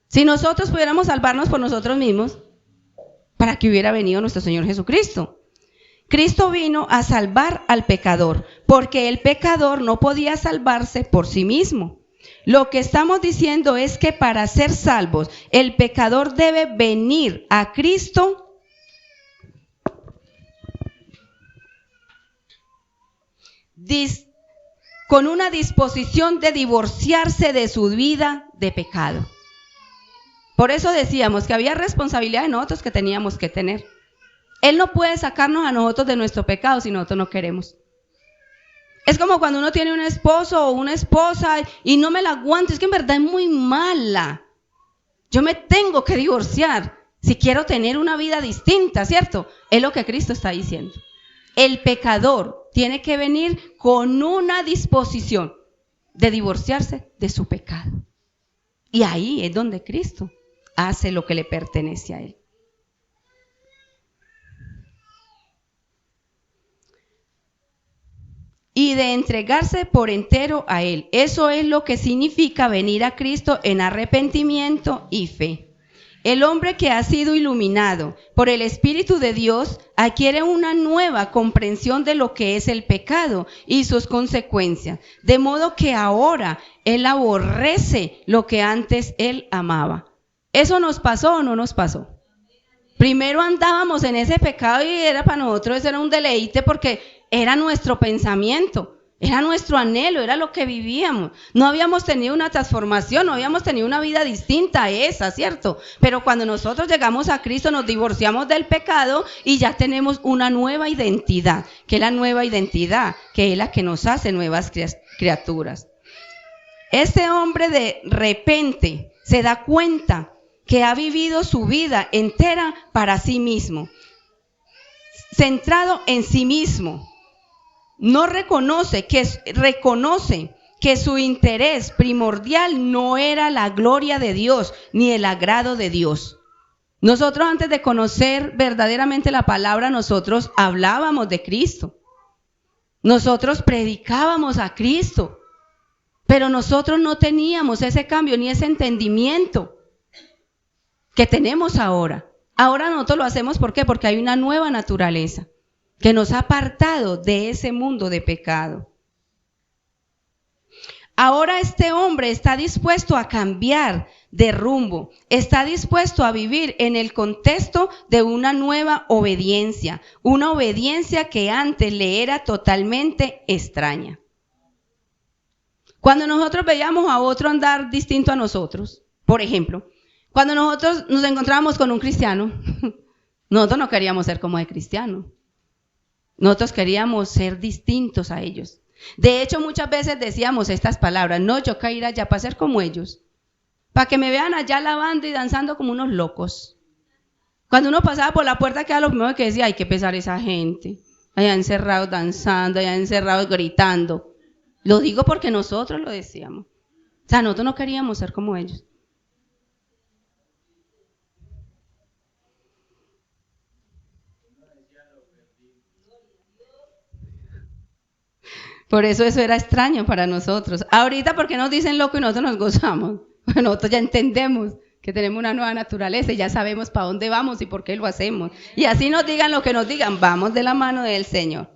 Si nosotros pudiéramos salvarnos por nosotros mismos, ¿para qué hubiera venido nuestro Señor Jesucristo? Cristo vino a salvar al pecador, porque el pecador no podía salvarse por sí mismo. Lo que estamos diciendo es que para ser salvos, el pecador debe venir a Cristo con una disposición de divorciarse de su vida de pecado. Por eso decíamos que había responsabilidad de nosotros que teníamos que tener. Él no puede sacarnos a nosotros de nuestro pecado si nosotros no queremos. Es como cuando uno tiene un esposo o una esposa y no me la aguanto, es que en verdad es muy mala. Yo me tengo que divorciar si quiero tener una vida distinta, ¿cierto? Es lo que Cristo está diciendo. El pecador tiene que venir con una disposición de divorciarse de su pecado. Y ahí es donde Cristo hace lo que le pertenece a él. Y de entregarse por entero a él. Eso es lo que significa venir a Cristo en arrepentimiento y fe. El hombre que ha sido iluminado por el Espíritu de Dios adquiere una nueva comprensión de lo que es el pecado y sus consecuencias, de modo que ahora él aborrece lo que antes él amaba. ¿Eso nos pasó o no nos pasó? Primero andábamos en ese pecado y era para nosotros, era un deleite porque era nuestro pensamiento, era nuestro anhelo, era lo que vivíamos. No habíamos tenido una transformación, no habíamos tenido una vida distinta a esa, ¿cierto? Pero cuando nosotros llegamos a Cristo nos divorciamos del pecado y ya tenemos una nueva identidad, que es la nueva identidad, que es la que nos hace nuevas criaturas. Este hombre de repente se da cuenta que ha vivido su vida entera para sí mismo, centrado en sí mismo. No reconoce que su interés primordial no era la gloria de Dios ni el agrado de Dios. Nosotros antes de conocer verdaderamente la palabra, nosotros hablábamos de Cristo. Nosotros predicábamos a Cristo, pero nosotros no teníamos ese cambio ni ese entendimiento que tenemos ahora. Ahora nosotros lo hacemos, ¿por qué? Porque hay una nueva naturaleza que nos ha apartado de ese mundo de pecado. Ahora este hombre está dispuesto a cambiar de rumbo, está dispuesto a vivir en el contexto de una nueva obediencia, una obediencia que antes le era totalmente extraña. Cuando nosotros veíamos a otro andar distinto a nosotros, por ejemplo, cuando nosotros nos encontrábamos con un cristiano, nosotros no queríamos ser como el cristiano. Nosotros queríamos ser distintos a ellos. De hecho, muchas veces decíamos estas palabras: no, yo quiero ir allá para ser como ellos, para que me vean allá alabando y danzando como unos locos. Cuando uno pasaba por la puerta, que era lo primero que decía: hay que pesar esa gente, allá encerrados danzando, allá encerrados gritando. Lo digo porque nosotros lo decíamos. O sea, nosotros no queríamos ser como ellos. Por eso era extraño para nosotros. Ahorita, ¿por qué nos dicen loco y nosotros nos gozamos? Bueno, nosotros ya entendemos que tenemos una nueva naturaleza y ya sabemos para dónde vamos y por qué lo hacemos. Y así nos digan lo que nos digan, vamos de la mano del Señor.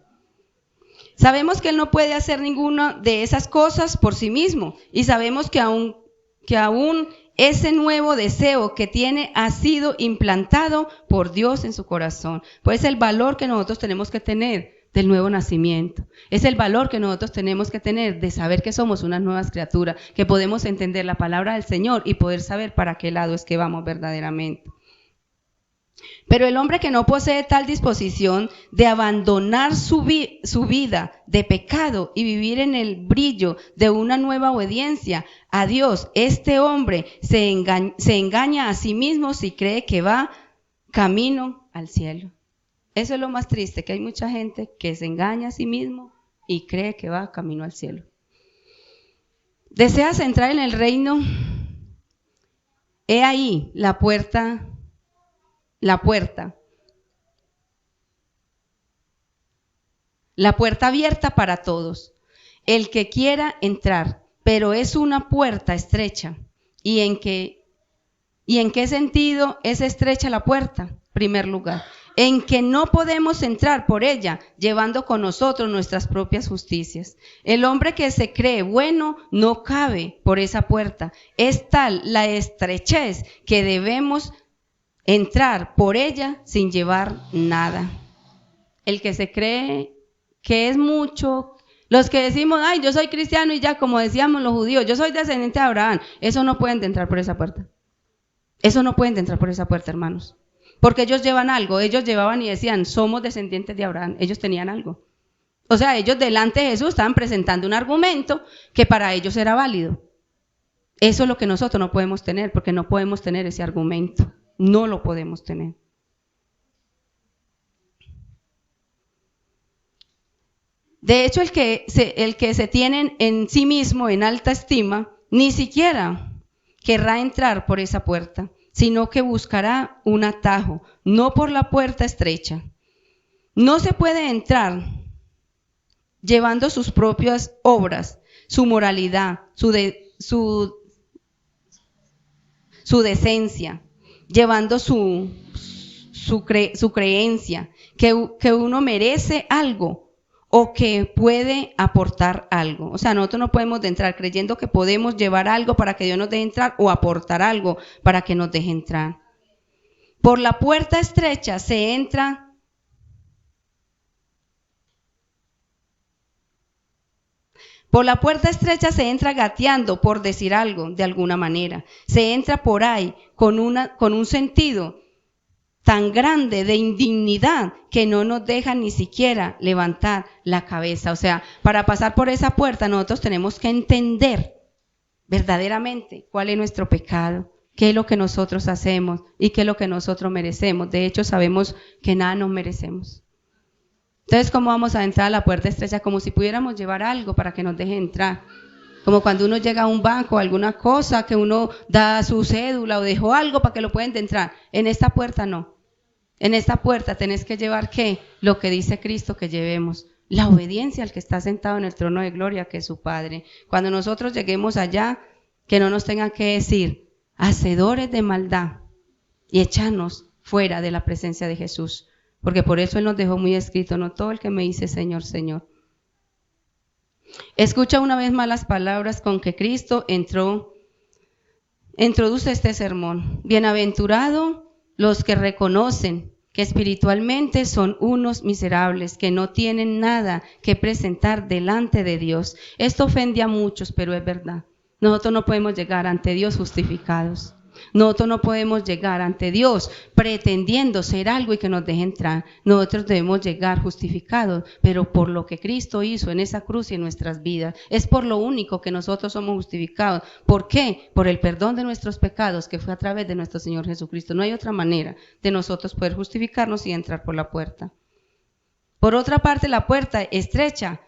Sabemos que Él no puede hacer ninguna de esas cosas por sí mismo y sabemos que aún ese nuevo deseo que tiene ha sido implantado por Dios en su corazón. Pues es el valor que nosotros tenemos que tener del nuevo nacimiento. Es el valor que nosotros tenemos que tener de saber que somos unas nuevas criaturas, que podemos entender la palabra del Señor y poder saber para qué lado es que vamos verdaderamente. Pero el hombre que no posee tal disposición de abandonar su vida de pecado y vivir en el brillo de una nueva obediencia a Dios, este hombre se engaña a sí mismo si cree que va camino al cielo. Eso es lo más triste, que hay mucha gente que se engaña a sí mismo y cree que va camino al cielo. ¿Deseas entrar en el reino? He ahí la puerta. La puerta abierta para todos. El que quiera entrar, pero es una puerta estrecha. ¿Y en qué sentido es estrecha la puerta? Primer lugar, en que no podemos entrar por ella llevando con nosotros nuestras propias justicias. El hombre que se cree bueno no cabe por esa puerta. Es tal la estrechez que debemos entrar por ella sin llevar nada. El que se cree que es mucho, los que decimos, ay, yo soy cristiano y ya, como decíamos los judíos, yo soy descendiente de Abraham, eso no pueden entrar por esa puerta. Eso no pueden entrar por esa puerta, hermanos. Porque ellos llevan algo, ellos llevaban y decían, somos descendientes de Abraham, ellos tenían algo. O sea, ellos delante de Jesús estaban presentando un argumento que para ellos era válido. Eso es lo que nosotros no podemos tener, porque no podemos tener ese argumento, no lo podemos tener. De hecho, el que se tiene en sí mismo en alta estima, ni siquiera querrá entrar por esa puerta, sino que buscará un atajo, no por la puerta estrecha. No se puede entrar llevando sus propias obras, su moralidad, su decencia, llevando su creencia, que uno merece algo o que puede aportar algo. O sea, nosotros no podemos entrar creyendo que podemos llevar algo para que Dios nos deje entrar o aportar algo para que nos deje entrar. Por la puerta estrecha se entra. Por la puerta estrecha se entra gateando, por decir algo, de alguna manera. Se entra por ahí con un sentido tan grande de indignidad que no nos deja ni siquiera levantar la cabeza. O sea, para pasar por esa puerta nosotros tenemos que entender verdaderamente cuál es nuestro pecado, qué es lo que nosotros hacemos y qué es lo que nosotros merecemos. De hecho, sabemos que nada nos merecemos. Entonces, ¿cómo vamos a entrar a la puerta estrecha? Como si pudiéramos llevar algo para que nos deje entrar. Como cuando uno llega a un banco, alguna cosa, que uno da su cédula o dejó algo para que lo puedan entrar. En esta puerta no. En esta puerta tenés que llevar, ¿qué? Lo que dice Cristo que llevemos. La obediencia al que está sentado en el trono de gloria, que es su Padre. Cuando nosotros lleguemos allá, que no nos tengan que decir, hacedores de maldad, y echarnos fuera de la presencia de Jesús. Porque por eso Él nos dejó muy escrito, no todo el que me dice Señor, Señor. Escucha una vez más las palabras con que Cristo introduce este sermón. Bienaventurado los que reconocen que espiritualmente son unos miserables, que no tienen nada que presentar delante de Dios. Esto ofende a muchos, pero es verdad. Nosotros no podemos llegar ante Dios justificados. Nosotros no podemos llegar ante Dios pretendiendo ser algo y que nos deje entrar. Nosotros debemos llegar justificados, pero por lo que Cristo hizo en esa cruz y en nuestras vidas. Es por lo único que nosotros somos justificados. ¿Por qué? Por el perdón de nuestros pecados que fue a través de nuestro Señor Jesucristo. No hay otra manera de nosotros poder justificarnos y entrar por la puerta. Por otra parte, la puerta estrecha.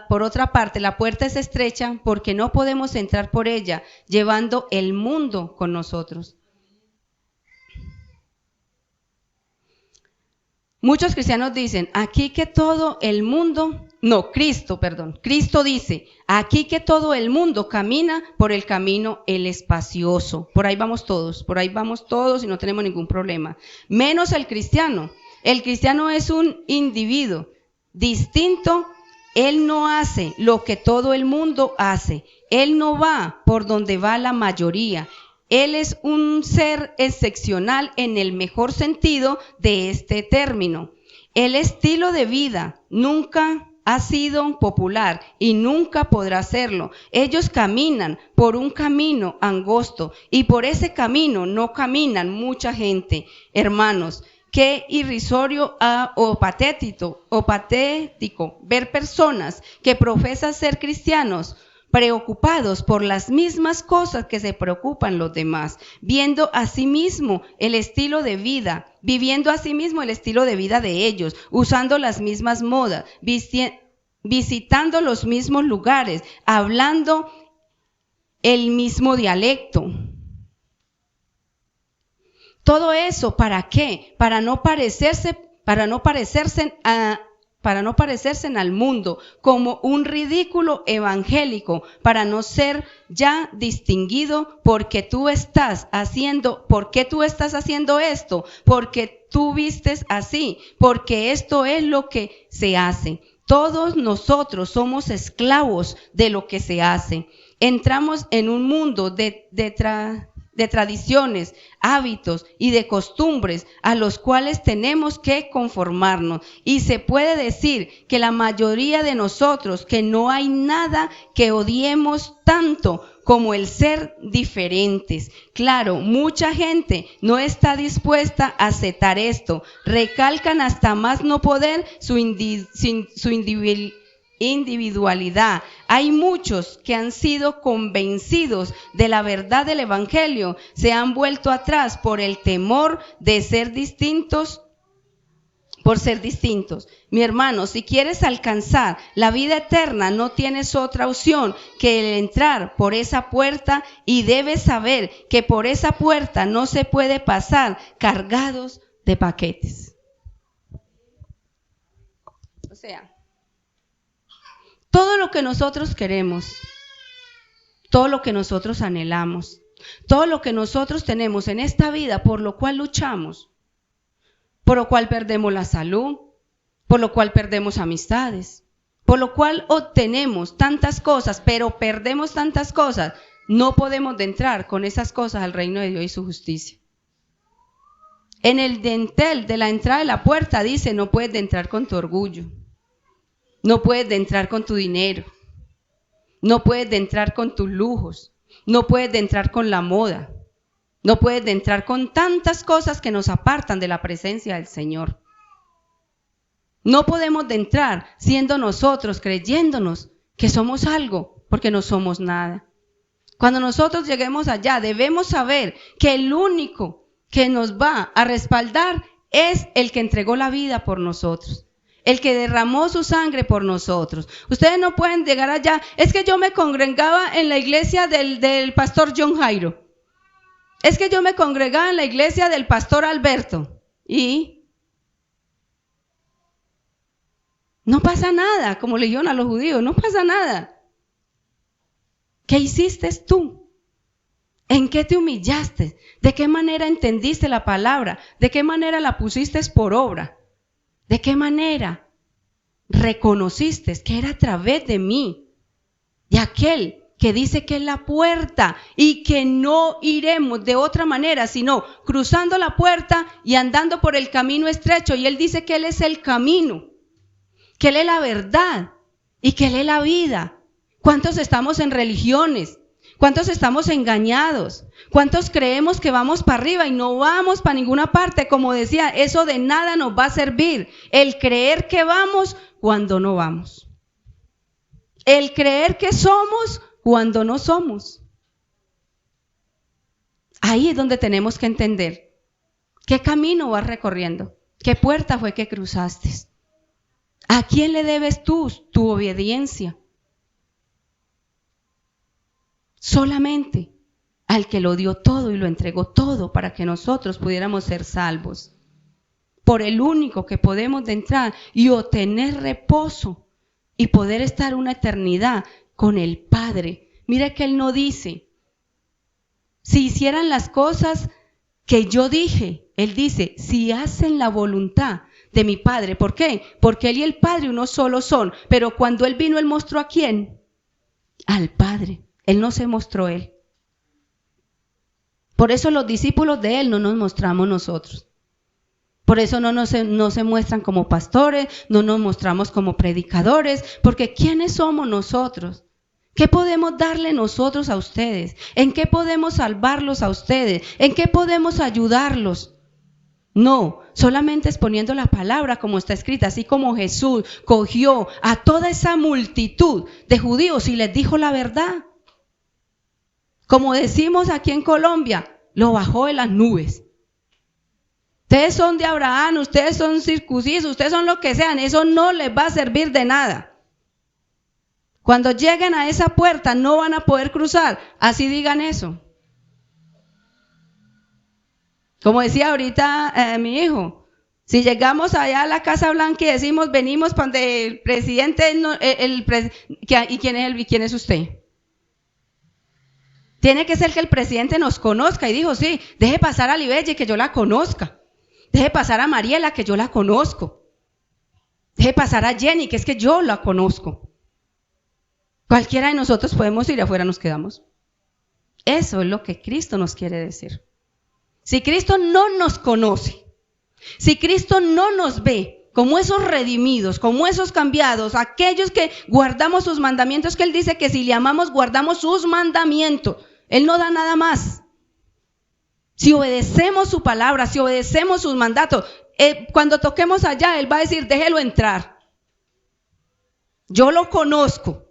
Por otra parte, la puerta es estrecha porque no podemos entrar por ella llevando el mundo con nosotros. Muchos cristianos dicen, aquí que todo el mundo, Cristo dice, aquí que todo el mundo camina por el camino el espacioso. Por ahí vamos todos y no tenemos ningún problema. Menos el cristiano. El cristiano es un individuo distinto. Él no hace lo que todo el mundo hace. Él no va por donde va la mayoría. Él es un ser excepcional en el mejor sentido de este término. El estilo de vida nunca ha sido popular y nunca podrá serlo. Ellos caminan por un camino angosto y por ese camino no caminan mucha gente, hermanos. Qué irrisorio o patético ver personas que profesan ser cristianos preocupados por las mismas cosas que se preocupan los demás, viendo a sí mismo el estilo de vida, viviendo a sí mismo el estilo de vida de ellos, usando las mismas modas, visitando los mismos lugares, hablando el mismo dialecto. Todo eso, ¿para qué? Para no parecerse al mundo como un ridículo evangélico, para no ser ya distinguido porque tú estás haciendo esto, porque tú vistes así, porque esto es lo que se hace. Todos nosotros somos esclavos de lo que se hace. Entramos en un mundo de tradiciones, hábitos y de costumbres a los cuales tenemos que conformarnos. Y se puede decir que la mayoría de nosotros, que no hay nada que odiemos tanto como el ser diferentes. Claro, mucha gente no está dispuesta a aceptar esto. Recalcan hasta más no poder su individualidad. Hay muchos que han sido convencidos de la verdad del Evangelio, se han vuelto atrás por el temor de ser distintos, por ser distintos. Mi hermano, si quieres alcanzar la vida eterna, no tienes otra opción que el entrar por esa puerta, y debes saber que por esa puerta no se puede pasar cargados de paquetes. O sea, todo lo que nosotros queremos, todo lo que nosotros anhelamos, todo lo que nosotros tenemos en esta vida, por lo cual luchamos, por lo cual perdemos la salud, por lo cual perdemos amistades, por lo cual obtenemos tantas cosas, pero perdemos tantas cosas, no podemos entrar con esas cosas al reino de Dios y su justicia. En el dintel de la entrada de la puerta dice, no puedes entrar con tu orgullo. No puedes entrar con tu dinero, no puedes entrar con tus lujos, no puedes entrar con la moda, no puedes entrar con tantas cosas que nos apartan de la presencia del Señor. No podemos entrar siendo nosotros, creyéndonos que somos algo, porque no somos nada. Cuando nosotros lleguemos allá, debemos saber que el único que nos va a respaldar es el que entregó la vida por nosotros. El que derramó su sangre por nosotros. Ustedes no pueden llegar allá. Es que yo me congregaba en la iglesia del pastor John Jairo. Es que yo me congregaba en la iglesia del pastor Alberto. Y no pasa nada, como le dijeron a los judíos, no pasa nada. ¿Qué hiciste tú? ¿En qué te humillaste? ¿De qué manera entendiste la palabra? ¿De qué manera la pusiste por obra? ¿De qué manera reconociste que era a través de mí, de aquel que dice que es la puerta y que no iremos de otra manera, sino cruzando la puerta y andando por el camino estrecho? Y Él dice que Él es el camino, que Él es la verdad y que Él es la vida. ¿Cuántos estamos en religiones? ¿Cuántos estamos engañados? ¿Cuántos creemos que vamos para arriba y no vamos para ninguna parte? Como decía, eso de nada nos va a servir. El creer que vamos cuando no vamos. El creer que somos cuando no somos. Ahí es donde tenemos que entender qué camino vas recorriendo, qué puerta fue que cruzaste. ¿A quién le debes tú tu obediencia? Solamente al que lo dio todo y lo entregó todo para que nosotros pudiéramos ser salvos. Por el único que podemos entrar y obtener reposo y poder estar una eternidad con el Padre. Mira que Él no dice, si hicieran las cosas que yo dije, Él dice, si hacen la voluntad de mi Padre. ¿Por qué? Porque Él y el Padre uno solo son. Pero cuando Él vino, Él mostró ¿a quién? Al Padre. Él no se mostró Él. Por eso los discípulos de Él no nos mostramos nosotros. Por eso no se muestran como pastores, no nos mostramos como predicadores, porque ¿quiénes somos nosotros? ¿Qué podemos darle nosotros a ustedes? ¿En qué podemos salvarlos a ustedes? ¿En qué podemos ayudarlos? No, solamente exponiendo la palabra como está escrita, así como Jesús cogió a toda esa multitud de judíos y les dijo la verdad. Como decimos aquí en Colombia, lo bajó de las nubes. Ustedes son de Abraham, ustedes son circuncisos, ustedes son lo que sean, eso no les va a servir de nada. Cuando lleguen a esa puerta no van a poder cruzar, así digan eso. Como decía ahorita mi hijo, si llegamos allá a la Casa Blanca y decimos, venimos para donde el presidente, ¿y quién es usted? Tiene que ser que el presidente nos conozca. Y dijo, sí, deje pasar a Libelle que yo la conozca. Deje pasar a Mariela que yo la conozco. Deje pasar a Jenny que es que yo la conozco. Cualquiera de nosotros podemos ir, afuera nos quedamos. Eso es lo que Cristo nos quiere decir. Si Cristo no nos conoce, si Cristo no nos ve como esos redimidos, como esos cambiados, aquellos que guardamos sus mandamientos, que Él dice que si le amamos, guardamos sus mandamientos. Él no da nada más. Si obedecemos su palabra, si obedecemos sus mandatos, cuando toquemos allá, Él va a decir, déjelo entrar. Yo lo conozco.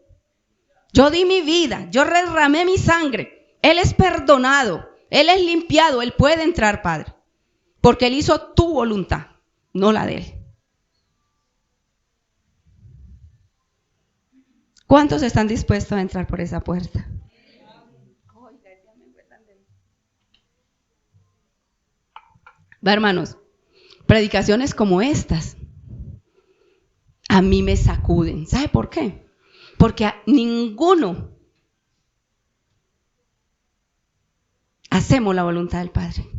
Yo di mi vida, yo derramé mi sangre. Él es perdonado, Él es limpiado, Él puede entrar, Padre. Porque Él hizo tu voluntad, no la de Él. ¿Cuántos están dispuestos a entrar por esa puerta? Va, hermanos, predicaciones como estas a mí me sacuden. ¿Sabe por qué? Porque a ninguno hacemos la voluntad del Padre.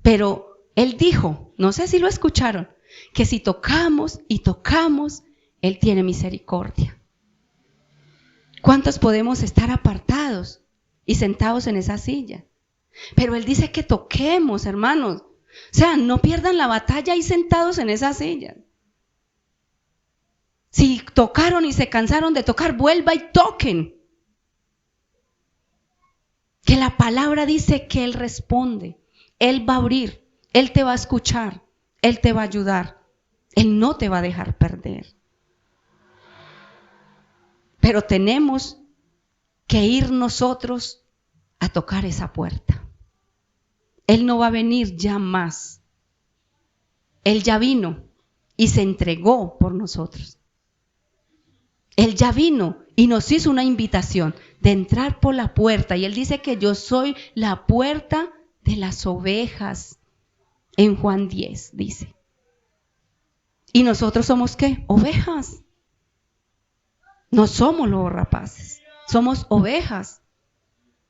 Pero Él dijo, no sé si lo escucharon, que si tocamos y tocamos, Él tiene misericordia. ¿Cuántos podemos estar apartados y sentados en esa silla? Pero Él dice que toquemos, hermanos. O sea, no pierdan la batalla ahí sentados en esa silla. Si tocaron y se cansaron de tocar, vuelva y toquen. Que la palabra dice que Él responde. Él va a abrir, Él te va a escuchar, Él te va a ayudar. Él no te va a dejar perder. Pero tenemos que ir nosotros a tocar esa puerta. Él no va a venir ya más. Él ya vino y se entregó por nosotros. Él ya vino y nos hizo una invitación de entrar por la puerta. Y Él dice que yo soy la puerta de las ovejas. En Juan 10 dice. ¿Y nosotros somos qué? Ovejas. No somos lobos rapaces, somos ovejas.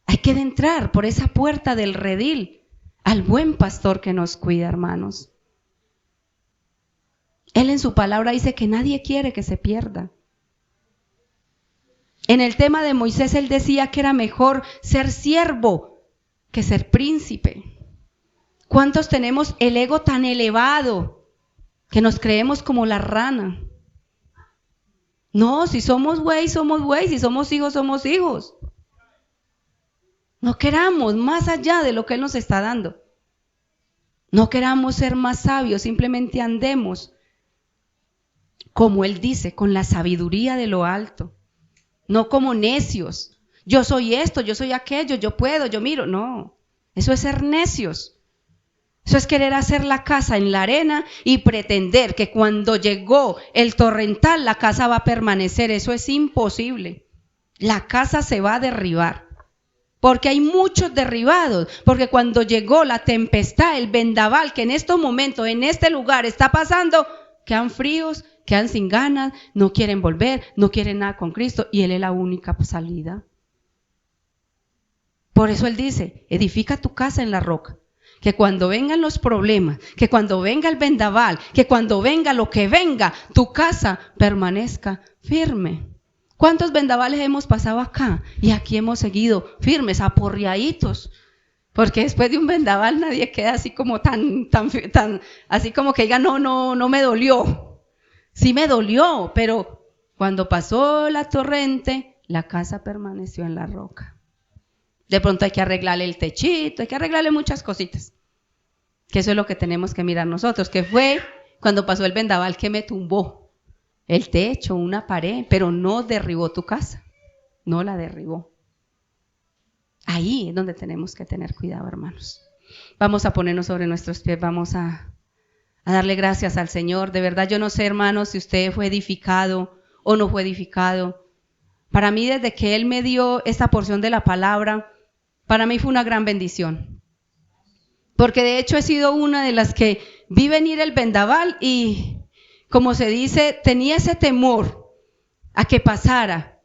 Hay que entrar por esa puerta del redil al buen pastor que nos cuida, hermanos. Él en su palabra dice que nadie quiere que se pierda. En el tema de Moisés, él decía que era mejor ser siervo que ser príncipe. ¿Cuántos tenemos el ego tan elevado que nos creemos como la rana? No, si somos güey, somos güey. Si somos hijos, somos hijos. No queramos más allá de lo que Él nos está dando. No queramos ser más sabios, simplemente andemos, como Él dice, con la sabiduría de lo alto. No como necios. Yo soy esto, yo soy aquello, yo puedo, yo miro. No, eso es ser necios. Eso es querer hacer la casa en la arena y pretender que cuando llegó el torrental la casa va a permanecer. Eso es imposible. La casa se va a derribar. Porque hay muchos derribados. Porque cuando llegó la tempestad, el vendaval que en estos momentos, en este lugar está pasando, quedan fríos, quedan sin ganas, no quieren volver, no quieren nada con Cristo y Él es la única salida. Por eso Él dice, edifica tu casa en la roca. Que cuando vengan los problemas, que cuando venga el vendaval, que cuando venga lo que venga, tu casa permanezca firme. ¿Cuántos vendavales hemos pasado acá? Y aquí hemos seguido firmes, aporreaditos. Porque después de un vendaval nadie queda así como tan, así como que diga, no me dolió. Sí me dolió, pero cuando pasó la torrente, la casa permaneció en la roca. De pronto hay que arreglarle el techito, hay que arreglarle muchas cositas. Que eso es lo que tenemos que mirar nosotros, que fue cuando pasó el vendaval que me tumbó el techo, una pared, pero no derribó tu casa, no la derribó. Ahí es donde tenemos que tener cuidado, hermanos. Vamos a ponernos sobre nuestros pies, vamos a darle gracias al Señor. De verdad yo no sé, hermanos, si usted fue edificado o no fue edificado. Para mí, desde que Él me dio esta porción de la palabra, para mí fue una gran bendición. Porque de hecho he sido una de las que vi venir el vendaval y, como se dice, tenía ese temor a que pasara.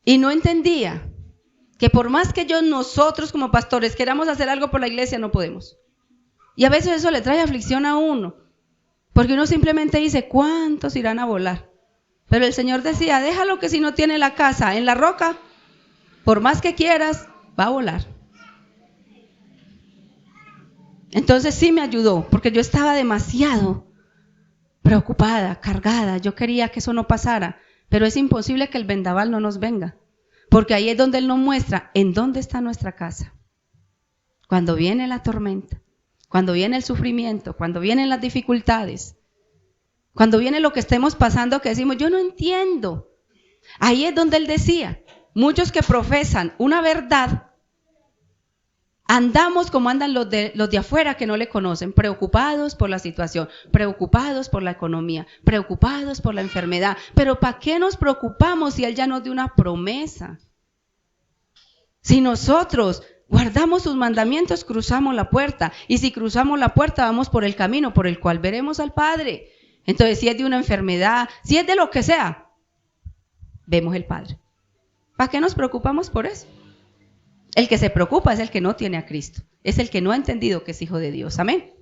Y no entendía que por más que nosotros como pastores queramos hacer algo por la iglesia, no podemos. Y a veces eso le trae aflicción a uno. Porque uno simplemente dice, ¿cuántos irán a volar? Pero el Señor decía, déjalo que si no tiene la casa en la roca, por más que quieras, va a volar. Entonces sí me ayudó, porque yo estaba demasiado preocupada, cargada. Yo quería que eso no pasara, pero es imposible que el vendaval no nos venga, porque ahí es donde Él nos muestra en dónde está nuestra casa. Cuando viene la tormenta, cuando viene el sufrimiento, cuando vienen las dificultades, cuando viene lo que estemos pasando, que decimos, yo no entiendo. Ahí es donde Él decía, muchos que profesan una verdad, andamos como andan los de afuera que no le conocen, preocupados por la situación, preocupados por la economía, preocupados por la enfermedad. Pero ¿para qué nos preocupamos si Él ya nos dio una promesa? Si nosotros guardamos sus mandamientos, cruzamos la puerta. Y si cruzamos la puerta, vamos por el camino por el cual veremos al Padre. Entonces, si es de una enfermedad, si es de lo que sea, vemos el Padre. ¿Para qué nos preocupamos por eso? El que se preocupa es el que no tiene a Cristo. Es el que no ha entendido que es hijo de Dios. Amén.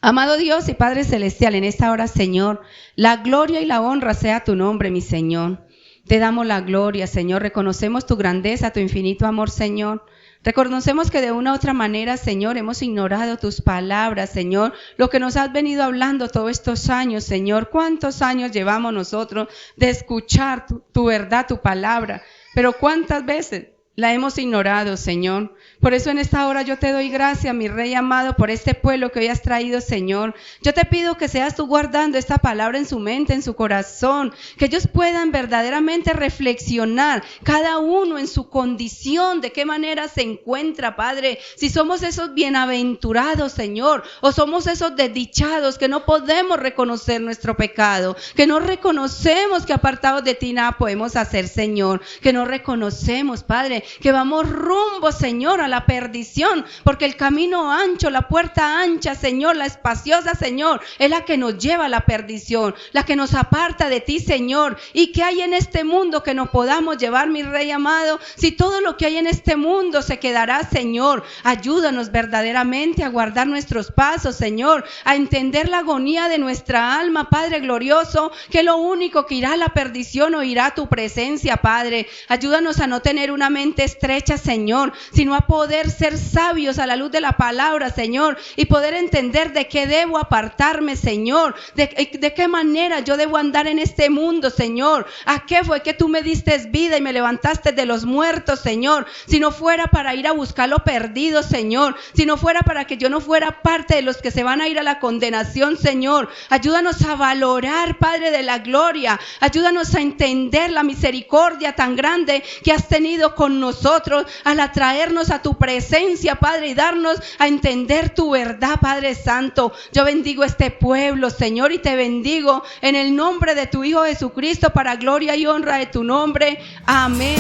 Amado Dios y Padre Celestial, en esta hora, Señor, la gloria y la honra sea tu nombre, mi Señor. Te damos la gloria, Señor. Reconocemos tu grandeza, tu infinito amor, Señor. Reconocemos que de una u otra manera, Señor, hemos ignorado tus palabras, Señor, lo que nos has venido hablando todos estos años, Señor. ¿Cuántos años llevamos nosotros de escuchar tu verdad, tu palabra? Pero ¿cuántas veces la hemos ignorado, Señor? Por eso en esta hora yo te doy gracias, mi Rey amado, por este pueblo que hoy has traído, Señor. Yo te pido que seas tú guardando esta palabra en su mente, en su corazón, que ellos puedan verdaderamente reflexionar, cada uno en su condición, de qué manera se encuentra, Padre. Si somos esos bienaventurados, Señor, o somos esos desdichados que no podemos reconocer nuestro pecado, que no reconocemos que apartados de ti nada podemos hacer, Señor, que no reconocemos, Padre, que vamos rumbo, Señor, a la perdición, porque el camino ancho, la puerta ancha, Señor, la espaciosa, Señor, es la que nos lleva a la perdición, la que nos aparta de ti, Señor. ¿Y qué hay en este mundo que nos podamos llevar, mi Rey amado? Si todo lo que hay en este mundo se quedará, Señor, ayúdanos verdaderamente a guardar nuestros pasos, Señor, a entender la agonía de nuestra alma, Padre glorioso, que lo único que irá a la perdición o irá a tu presencia, Padre. Ayúdanos a no tener una mente estrecha, Señor, sino a poder ser sabios a la luz de la palabra, Señor, y poder entender de qué debo apartarme, Señor, de qué manera yo debo andar en este mundo, Señor. ¿A qué fue que tú me diste vida y me levantaste de los muertos, Señor? Si no fuera para ir a buscar lo perdido, Señor, si no fuera para que yo no fuera parte de los que se van a ir a la condenación, Señor. Ayúdanos a valorar, Padre de la gloria, ayúdanos a entender la misericordia tan grande que has tenido con nosotros al atraernos a tu presencia, Padre, y darnos a entender tu verdad, Padre Santo. Yo bendigo este pueblo, Señor, y te bendigo en el nombre de tu Hijo Jesucristo, para gloria y honra de tu nombre. Amén.